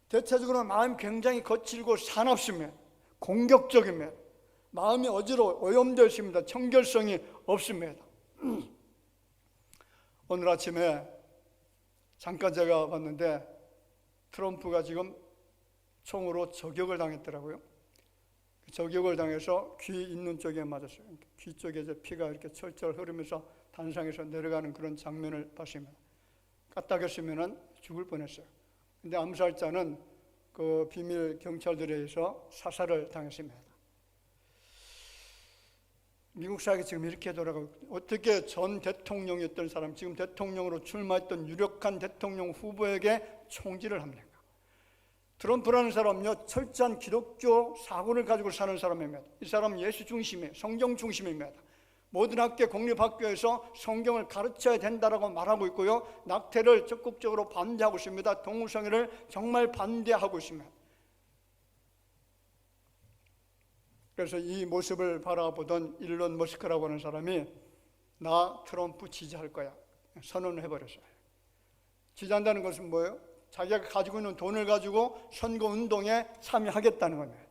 대체적으로 마음이 굉장히 거칠고 사납습니다. 공격적입니다. 마음이 오염되어 있습니다. 청결성이 없습니다. 오늘 아침에 잠깐 제가 봤는데 트럼프가 지금 총으로 저격을 당했더라고요. 저격을 당해서 귀 있는 쪽에 맞았어요. 귀 쪽에 이제 피가 이렇게 철철 흐르면서 단상에서 내려가는 그런 장면을 봤습니다. 까딱했으면 죽을 뻔했어요. 근데 암살자는 그 비밀 경찰들에 의해서 사살을 당했습니다. 미국 사회가 지금 이렇게 돌아가고, 어떻게 전 대통령이었던 사람, 지금 대통령으로 출마했던 유력한 대통령 후보에게 총질을 합니까? 트럼프라는 사람은요, 철저한 기독교 사고를 가지고 사는 사람입니다. 이 사람은 예수 중심이에요. 성경 중심입니다. 모든 학교, 공립학교에서 성경을 가르쳐야 된다라고 말하고 있고요, 낙태를 적극적으로 반대하고 있습니다. 동물성애를 정말 반대하고 있습니다. 그래서 이 모습을 바라보던 일론 머스크라고 하는 사람이 나 트럼프 지지할 거야 선언을 해버렸어요. 지지한다는 것은 뭐예요? 자기가 가지고 있는 돈을 가지고 선거운동에 참여하겠다는 겁니다.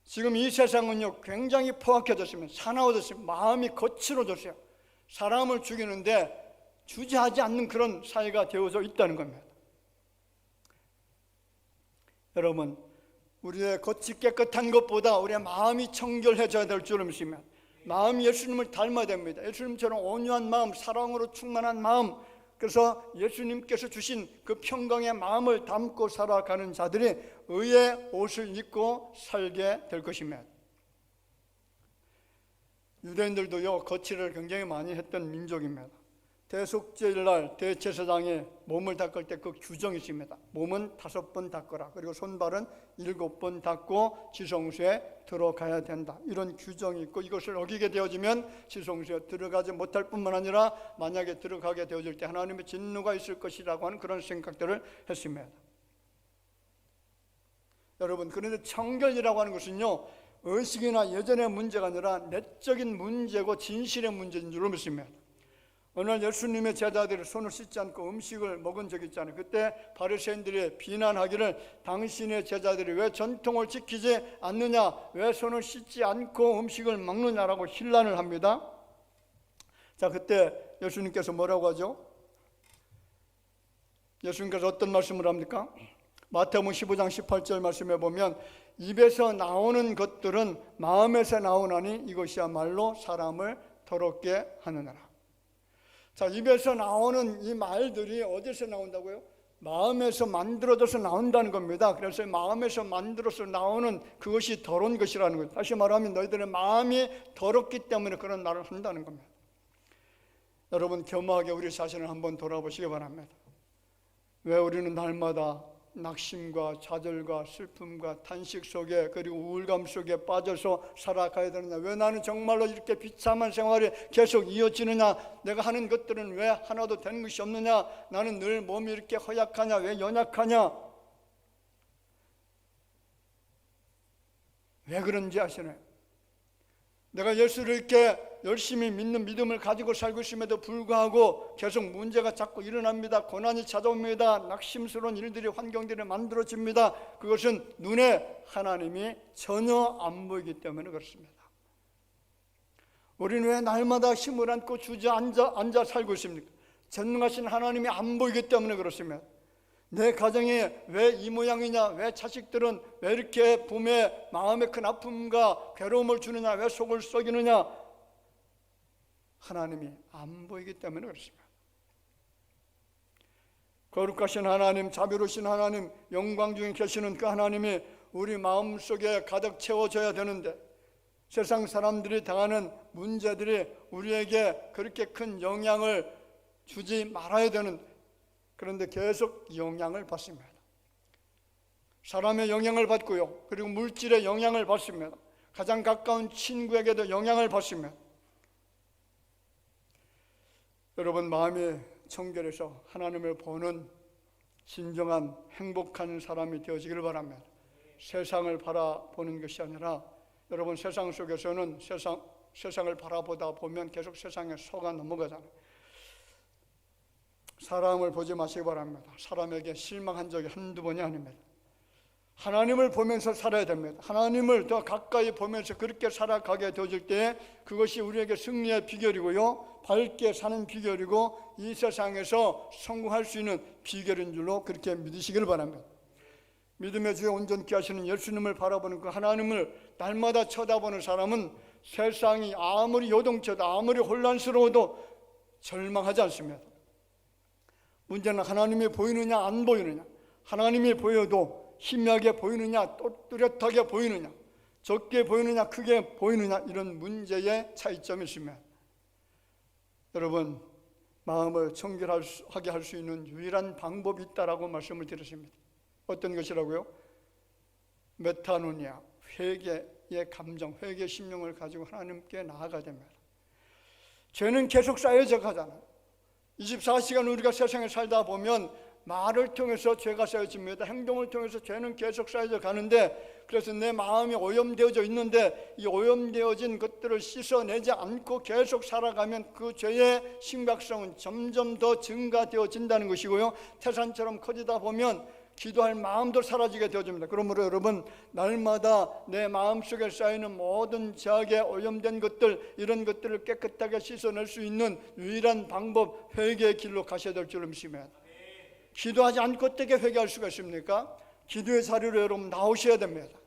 지금 이 세상은요, 굉장히 포악해졌으면 사나워졌으면 마음이 거칠어졌어요. 사람을 죽이는데 주저하지 않는 그런 사회가 되어져 있다는 겁니다. 여러분, 우리의 겉이 깨끗한 것보다 우리의 마음이 청결해져야 될 줄을 믿습니다. 마음이 예수님을 닮아야 됩니다. 예수님처럼 온유한 마음, 사랑으로 충만한 마음, 그래서 예수님께서 주신 그 평강의 마음을 담고 살아가는 자들이 의의 옷을 입고 살게 될 것입니다. 유대인들도요, 거칠을 굉장히 많이 했던 민족입니다. 대속죄일날 대제사장이 몸을 닦을 때 그 규정이 있습니다. 몸은 5번 닦거라. 그리고 손발은 7번 닦고 지성소에 들어가야 된다. 이런 규정이 있고, 이것을 어기게 되어지면 지성소에 들어가지 못할 뿐만 아니라 만약에 들어가게 되어질 때 하나님의 진노가 있을 것이라고 하는 그런 생각들을 했습니다. 여러분, 그런데 청결이라고 하는 것은요, 의식이나 예전의 문제가 아니라 내적인 문제고 진실의 문제인 줄로 믿습니다. 어느 날 예수님의 제자들이 손을 씻지 않고 음식을 먹은 적이 있잖아요. 그때 바리새인들이 비난하기를 당신의 제자들이 왜 전통을 지키지 않느냐, 왜 손을 씻지 않고 음식을 먹느냐라고 혼란을 합니다. 자, 그때 예수님께서 뭐라고 하죠? 예수님께서 어떤 말씀을 합니까? 마태복음 15장 18절 말씀에 보면 입에서 나오는 것들은 마음에서 나오나니 이것이야말로 사람을 더럽게 하느니라. 자, 입에서 나오는 이 말들이 어디서 나온다고요? 마음에서 만들어져서 나온다는 겁니다. 그래서 마음에서 만들어서 나오는 그것이 더러운 것이라는 거예요. 다시 말하면 너희들의 마음이 더럽기 때문에 그런 말을 한다는 겁니다. 여러분, 겸허하게 우리 자신을 한번 돌아보시기 바랍니다. 왜 우리는 날마다 낙심과 좌절과 슬픔과 탄식 속에, 그리고 우울감 속에 빠져서 살아가야 되느냐? 왜 나는 정말로 이렇게 비참한 생활이 계속 이어지느냐? 내가 하는 것들은 왜 하나도 된 것이 없느냐? 나는 늘 몸이 이렇게 허약하냐? 왜 연약하냐? 왜 그런지 아시나요? 내가 예수를 이렇게 열심히 믿는 믿음을 가지고 살고 있음에도 불구하고 계속 문제가 자꾸 일어납니다. 고난이 찾아옵니다. 낙심스러운 일들이, 환경들이 만들어집니다. 그것은 눈에 하나님이 전혀 안 보이기 때문에 그렇습니다. 우리는 왜 날마다 힘을 안고 주저앉아 살고 있습니까? 전능하신 하나님이 안 보이기 때문에 그렇습니다. 내 가정이 왜 이 모양이냐? 왜 자식들은 왜 이렇게 봄에 마음에 큰 아픔과 괴로움을 주느냐? 왜 속을 썩이느냐? 하나님이 안 보이기 때문에 그렇습니다. 거룩하신 하나님, 자비로우신 하나님, 영광 중에 계시는 그 하나님이 우리 마음속에 가득 채워져야 되는데, 세상 사람들이 당하는 문제들이 우리에게 그렇게 큰 영향을 주지 말아야 되는, 그런데 계속 영향을 받습니다. 사람의 영향을 받고요, 그리고 물질의 영향을 받습니다. 가장 가까운 친구에게도 영향을 받습니다. 여러분, 마음이 청결해서 하나님을 보는 진정한 행복한 사람이 되어지기를 바랍니다. 세상을 바라보는 것이 아니라, 여러분, 세상 속에서는 세상을 바라보다 보면 계속 세상에 속아 넘어가잖아요. 사람을 보지 마시기 바랍니다. 사람에게 실망한 적이 한두 번이 아닙니다. 하나님을 보면서 살아야 됩니다. 하나님을 더 가까이 보면서 그렇게 살아가게 되어질 때 그것이 우리에게 승리의 비결이고요, 밝게 사는 비결이고 이 세상에서 성공할 수 있는 비결인 줄로 그렇게 믿으시기를 바랍니다. 믿음의 주에 온전케 하시는 예수님을 바라보는 그 하나님을 날마다 쳐다보는 사람은 세상이 아무리 요동쳐도 아무리 혼란스러워도 절망하지 않습니다. 문제는 하나님이 보이느냐 안 보이느냐, 하나님이 보여도 희미하게 보이느냐 또렷하게 보이느냐, 적게 보이느냐 크게 보이느냐, 이런 문제의 차이점이 있습니다. 여러분, 마음을 청결하게 할 수 있는 유일한 방법이 있다라고 말씀을 드렸습니다. 어떤 것이라고요? 메타노니아, 회개의 감정, 회개의 심령을 가지고 하나님께 나아가야 됩니다. 죄는 계속 쌓여져 가잖아요. 24시간 우리가 세상에 살다 보면 말을 통해서 죄가 쌓여집니다. 행동을 통해서 죄는 계속 쌓여져 가는데, 그래서 내 마음이 오염되어져 있는데 이 오염되어진 것들을 씻어내지 않고 계속 살아가면 그 죄의 심각성은 점점 더 증가되어진다는 것이고요, 태산처럼 커지다 보면 기도할 마음도 사라지게 되어집니다. 그러므로 여러분, 날마다 내 마음속에 쌓이는 모든 죄악에 오염된 것들, 이런 것들을 깨끗하게 씻어낼 수 있는 유일한 방법, 회개의 길로 가셔야 될 줄을 믿습니다. 기도하지 않고 어떻게 회개할 수가 있습니까? 기도의 자리로 여러분 나오셔야 됩니다.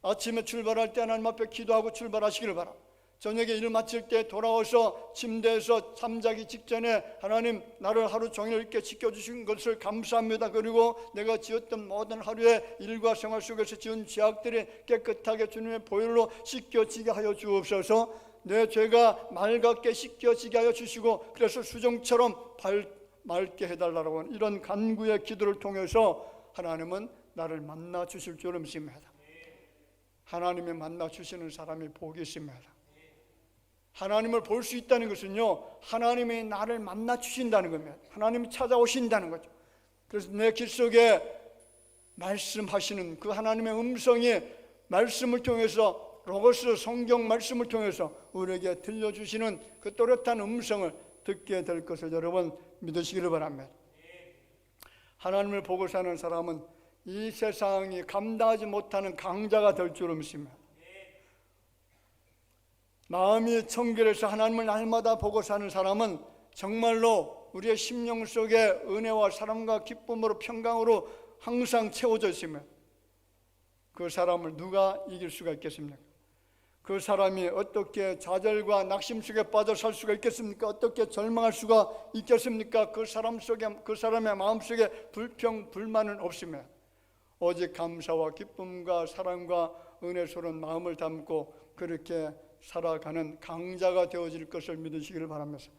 아침에 출발할 때 하나님 앞에 기도하고 출발하시기를 바랍니다. 저녁에 일 마칠 때 돌아와서 침대에서 잠자기 직전에 하나님, 나를 하루 종일 이렇게 지켜주신 것을 감사합니다. 그리고 내가 지었던 모든 하루의 일과 생활 속에서 지은 죄악들이 깨끗하게 주님의 보혈로 씻겨지게 하여 주옵소서. 내 죄가 맑게 씻겨지게 하여 주시고 그래서 수정처럼 맑게 해달라고 하는 이런 간구의 기도를 통해서 하나님은 나를 만나 주실 줄 믿습니다. 하나님이 만나 주시는 사람이 복이 있습니다. 하나님을 볼 수 있다는 것은요, 하나님이 나를 만나 주신다는 겁니다. 하나님이 찾아오신다는 거죠. 그래서 내 길 속에 말씀하시는 그 하나님의 음성이 말씀을 통해서, 로고스 성경 말씀을 통해서 우리에게 들려주시는 그 또렷한 음성을 듣게 될 것을 여러분 믿으시기를 바랍니다. 하나님을 보고 사는 사람은 이 세상이 감당하지 못하는 강자가 될 줄로 믿습니다. 마음이 청결해서 하나님을 날마다 보고 사는 사람은 정말로 우리의 심령 속에 은혜와 사랑과 기쁨으로 평강으로 항상 채워져 있으며, 그 사람을 누가 이길 수가 있겠습니까? 그 사람이 어떻게 좌절과 낙심 속에 빠져 살 수가 있겠습니까? 어떻게 절망할 수가 있겠습니까? 그 사람의 마음 속에 불평, 불만은 없으며 오직 감사와 기쁨과 사랑과 은혜스러운 마음을 담고 그렇게 살아가는 강자가 되어질 것을 믿으시기를 바라면서,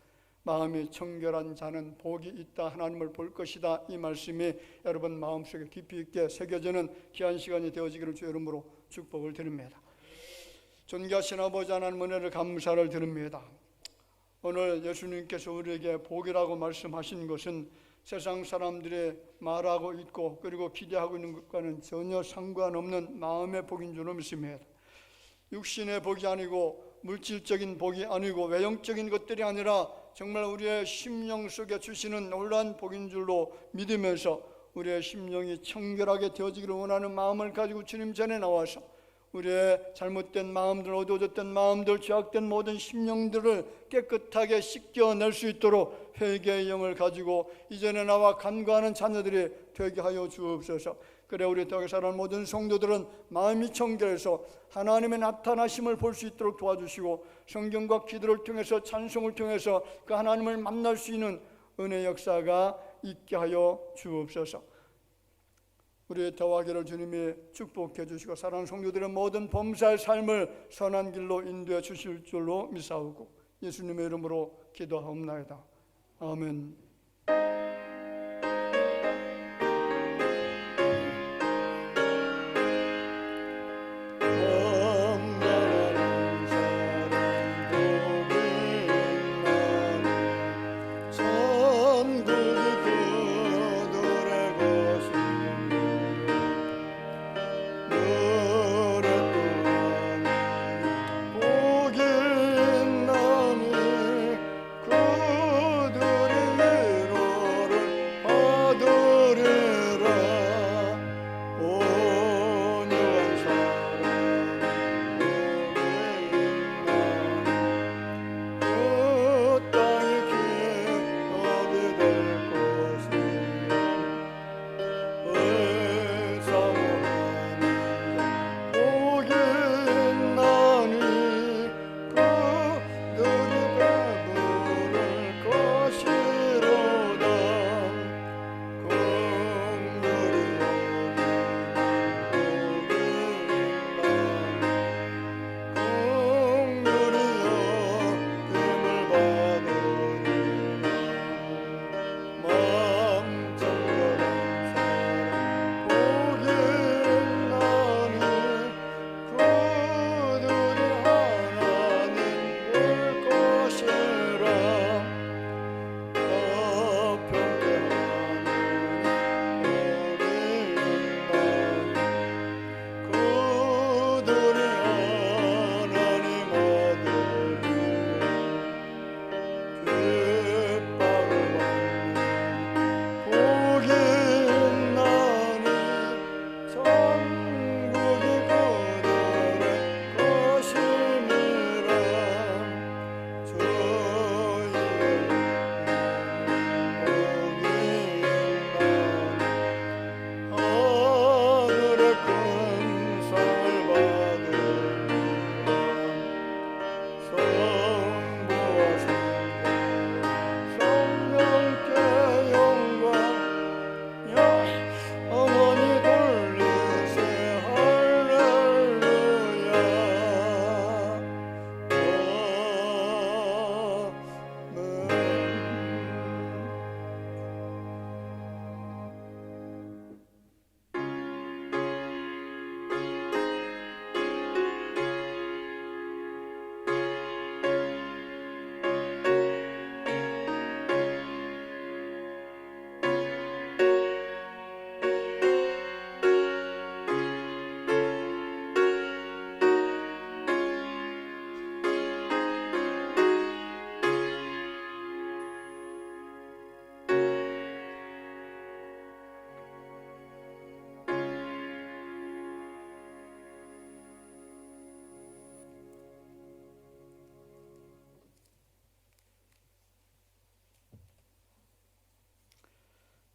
마음이 청결한 자는 복이 있다, 하나님을 볼 것이다, 이 말씀이 여러분 마음속에 깊이 있게 새겨지는 귀한 시간이 되어지기를 주 이름으로 축복을 드립니다. 존귀하신 아버지 하나님, 은혜를 감사를 드립니다. 오늘 예수님께서 우리에게 복이라고 말씀하신 것은 세상 사람들이 말하고 있고 그리고 기대하고 있는 것과는 전혀 상관없는 마음의 복인 줄로 믿습니다. 육신의 복이 아니고 물질적인 복이 아니고 외형적인 것들이 아니라 정말 우리의 심령 속에 주시는 놀라운 복인 줄로 믿으면서 우리의 심령이 청결하게 되어지기를 원하는 마음을 가지고 주님 전에 나와서 우리의 잘못된 마음들, 어두워졌던 마음들, 죄악된 모든 심령들을 깨끗하게 씻겨낼 수 있도록 회개의 영을 가지고 이전에 나와 간구하는 자녀들이 되게 하여 주옵소서. 그래 우리 땅에 사는 모든 성도들은 마음이 청결해서 하나님의 나타나심을 볼 수 있도록 도와주시고, 성경과 기도를 통해서 찬송을 통해서 그 하나님을 만날 수 있는 은혜 역사가 있게 하여 주옵소서. 우리의 더하기를 주님이 축복해 주시고 사랑하는 성도들의 모든 범사의 삶을 선한 길로 인도해 주실 줄로 믿사오고 예수님의 이름으로 기도하옵나이다. 아멘. 그들이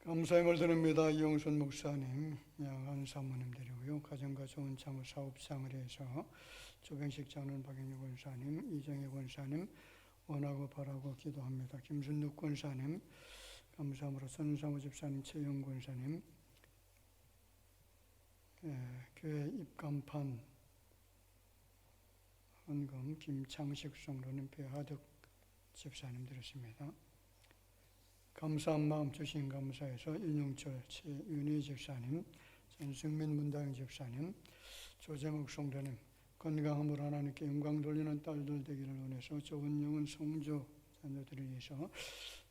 감사함을 드립니다. 이용순 목사님, 양한 사모님 드리고요. 가정과 좋은 창업 사업장을 해서 조병식 장로님, 박영희 권사님, 이정혜 권사님 원하고 바라고 기도합니다. 김순육 권사님, 감사함으로 손상호 집사님, 최영 권사님, 교회 입간판 헌금 김창식 성도님, 배하덕 집사님 드렸습니다. 감사한 마음 주신 감사해서 윤용철, 최윤희 집사님, 전승민 문다영 집사님, 조재목 성도님, 건강함을 하나님께 영광 돌리는 딸들 되기를 원해서 좋은 영혼 성조 자녀들을 위해서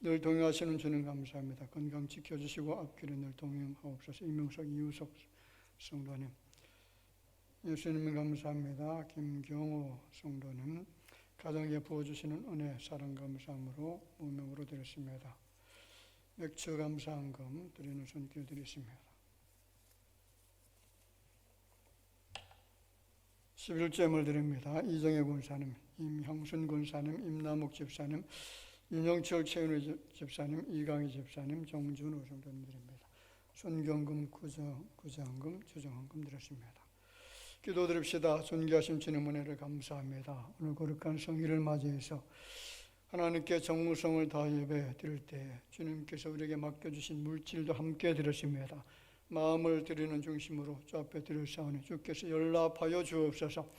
늘 동행하시는 주님 감사합니다. 건강 지켜주시고 앞길에 늘 동행하옵소서. 이명석, 이우석 성도님, 예수님 감사합니다. 김경호 성도님, 가정에 부어주시는 은혜, 사랑 감사함으로 무명으로 드렸습니다. 맥주 감사한금 드리는 손길 드리십니다. 11제물 드립니다. 이정혜 권사님, 임형순 권사님, 임남욱 집사님, 윤영철 최은희 집사님, 이강희 집사님, 정준호 성도님 드립니다. 손경금, 구정금, 주정헌금 드렸습니다. 기도드립시다. 존귀하신 주님 은혜를 감사합니다. 오늘 거룩한 성일을 맞이해서 하나님께 정무성을 다해 예배 드릴 때 주님께서 우리에게 맡겨주신 물질도 함께 드렸습니다. 마음을 드리는 중심으로 주 앞에 드렸사오니 주께서 연락하여 주옵소서.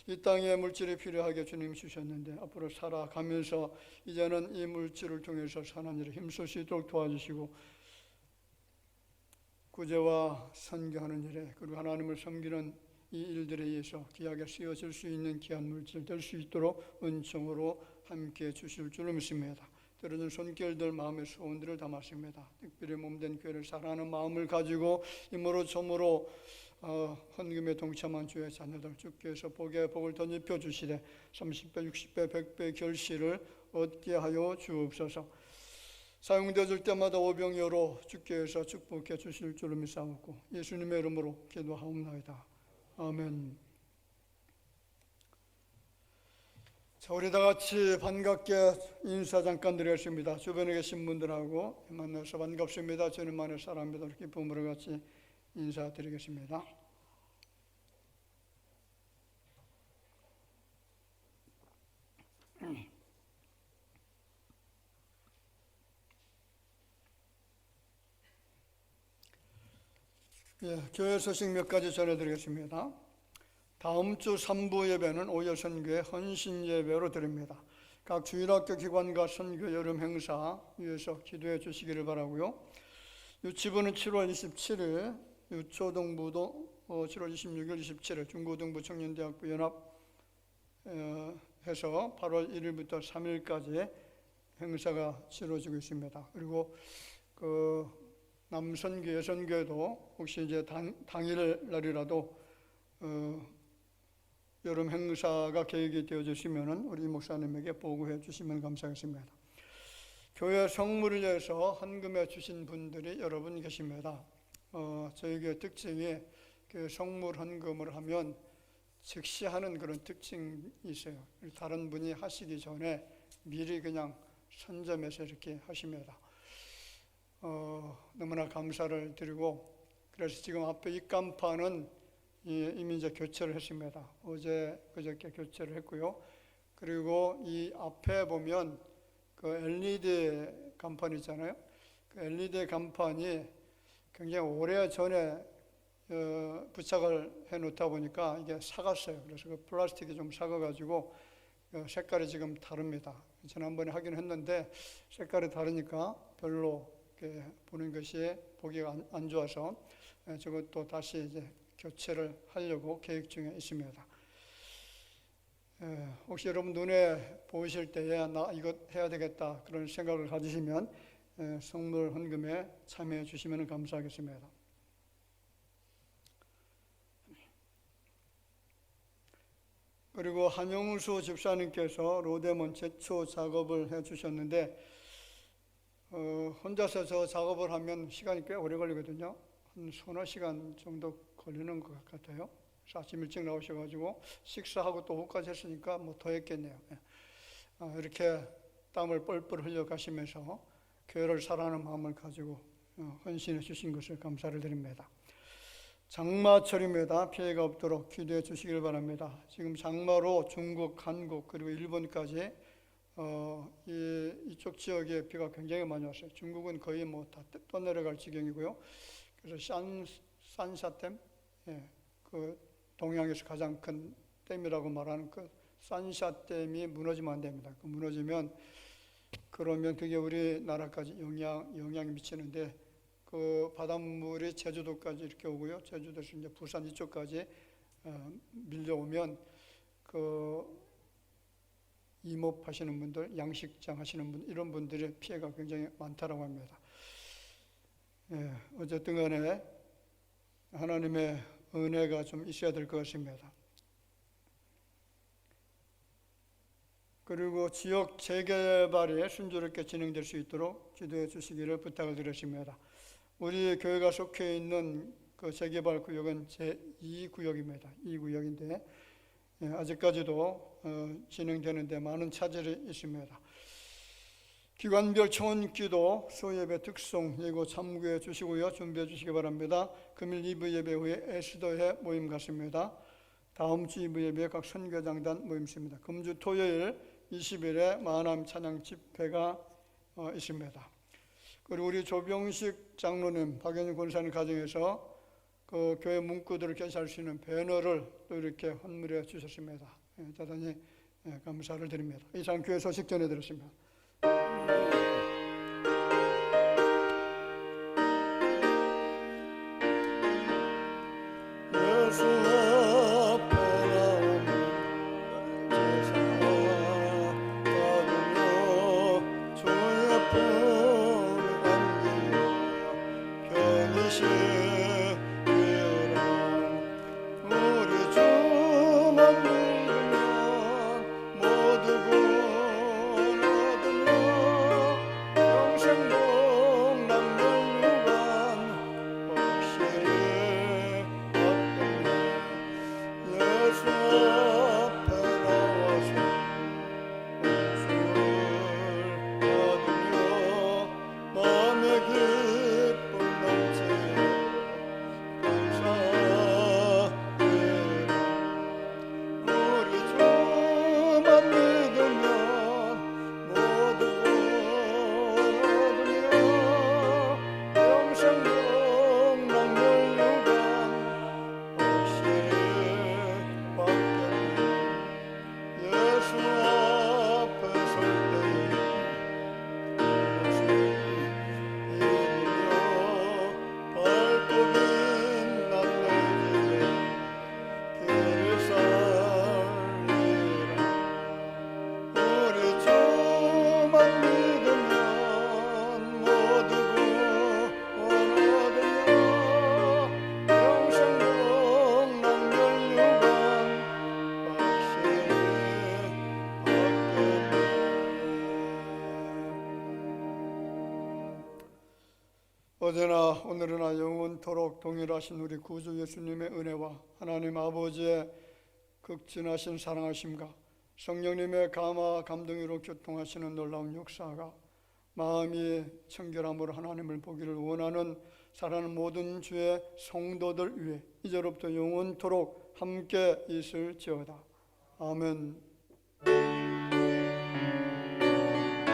이 땅에 물질이 필요하게 주님 주셨는데 앞으로 살아가면서 이제는 이 물질을 통해서 사는 일에 힘쓸 수 있도록 도와주시고 구제와 선교하는 일에 그리고 하나님을 섬기는 이 일들에 의해서 귀하게 쓰여질 수 있는 귀한 물질 될 수 있도록 은총으로 함께 주실 줄을 믿습니다. 들어준 손길들 마음의 소원들을 담았습니다. 특별히 몸된 교회를 사랑하는 마음을 가지고 힘으로 점으로 헌금에 동참한 주의 자녀들 주께서 복에 복을 덧입혀 주시되 30배, 60배, 100배 결실을 얻게 하여 주옵소서. 사용되어질 때마다 오병이어로 주께서 축복해 주실 줄을 믿사옵고 예수님의 이름으로 기도하옵나이다. 아멘. 자, 우리 다 같이 반갑게 인사 잠깐 드리겠습니다. 주변에 계신 분들하고 만나서 반갑습니다. 주님만의 사랑입니다. 기쁨으로 같이 인사드리겠습니다. 교회 소식 몇 가지 전해드리겠습니다. 다음 주 3부 예배는 오여 선교회 헌신 예배로 드립니다. 각 주일학교 기관과 선교 여름 행사 위해서 기도해 주시기를 바라고요. 유치부는 7월 27일, 유초등부도 7월 26일, 27일, 중고등부 청년대학부 연합 해서 8월 1일부터 3일까지 행사가 치러지고 있습니다. 그리고 남선교, 여선교회도 혹시 이제 당일 날이라도 여름 행사가 계획이 되어지시면 우리 목사님에게 보고해 주시면 감사하겠습니다. 교회 성물을 위해서 헌금해 주신 분들이 여러분 계십니다. 저희 교회 특징이 그 성물 헌금을 하면 즉시 하는 그런 특징이 있어요. 다른 분이 하시기 전에 미리 그냥 선점해서 이렇게 하십니다. 너무나 감사를 드리고 그래서 지금 앞에 입간판은 이미 이제 교체를 했습니다. 어제 그저께 교체를 했고요. 그리고 이 앞에 보면 그 LED 간판 있잖아요. 그 LED 간판이 굉장히 오래 전에 부착을 해 놓다 보니까 이게 삭았어요. 그래서 그 플라스틱이 좀 삭아가지고 색깔이 지금 다릅니다. 지난번에 하긴 했는데 색깔이 다르니까 별로 이렇게 보는 것이 보기가 안 좋아서 저것도 다시 이제 교체를 하려고 계획 중에 있습니다. 혹시 여러분 눈에 보이실 때에 나 이거 해야 되겠다 그런 생각을 가지시면 성물 헌금에 참여해 주시면 감사하겠습니다. 그리고 한영수 집사님께서 로데몬 제초 작업을 해 주셨는데 혼자서 저 작업을 하면 시간이 꽤 오래 걸리거든요. 한 서너 시간 정도 걸리는 것 같아요. 그래서 아침 일찍 나오셔가지고 식사하고 또 오후까지 했으니까 뭐 더 했겠네요. 이렇게 땀을 뻘뻘 흘려 가시면서 교회를 사랑하는 마음을 가지고 헌신해 주신 것을 감사를 드립니다. 장마철입니다. 피해가 없도록 기도해 주시길 바랍니다. 지금 장마로 중국, 한국 그리고 일본까지 이쪽 지역에 비가 굉장히 많이 왔어요. 중국은 거의 뭐 다 떠내려갈 지경이고요. 그래서 산샤댐, 그 동양에서 가장 큰 댐이라고 말하는 그 산샤댐이 무너지면 안 됩니다. 그 무너지면 그러면 그게 우리나라까지 영향이 미치는데 그 바닷물이 제주도까지 이렇게 오고요. 제주도에서 이제 부산 이쪽까지 밀려오면 그 임업 하시는 분들, 양식장 하시는 분 이런 분들의 피해가 굉장히 많다라고 합니다. 어쨌든 간에 하나님의 은혜가 좀 있어야 될 것 같습니다. 그리고 지역 재개발이 순조롭게 진행될 수 있도록 기도해 주시기를 부탁을 드렸습니다. 우리 교회가 속해 있는 그 재개발 구역은 제2구역입니다. 2구역인데 아직까지도 진행되는데 많은 차질이 있습니다. 기관별 초원기도 소예배 특송 예고 참고해 주시고요. 준비해 주시기 바랍니다. 금일 2부 예배 후에 에스더회 모임 같습니다. 다음 주 2부 예배 각 선교장단 모임 있습니다. 금주 토요일 20일에 마하남 찬양 집회가 있습니다. 그리고 우리 조병식 장로님, 박연희 권사님 가정에서 그 교회 문구들을 게시할 수 있는 배너를 또 이렇게 헌물해 주셨습니다. 대단히 감사를 드립니다. 이상 교회 소식 전해드렸습니다. 어제나 오늘이나 영원토록 동일하신 우리 구주 예수님의 은혜와 하나님 아버지의 극진하신 사랑하심과 성령님의 감화 감동으로 교통하시는 놀라운 역사가 마음이 청결함으로 하나님을 보기를 원하는 사랑하는 모든 주의 성도들 위해 이제로부터 영원토록 함께 있을지어다. 아멘.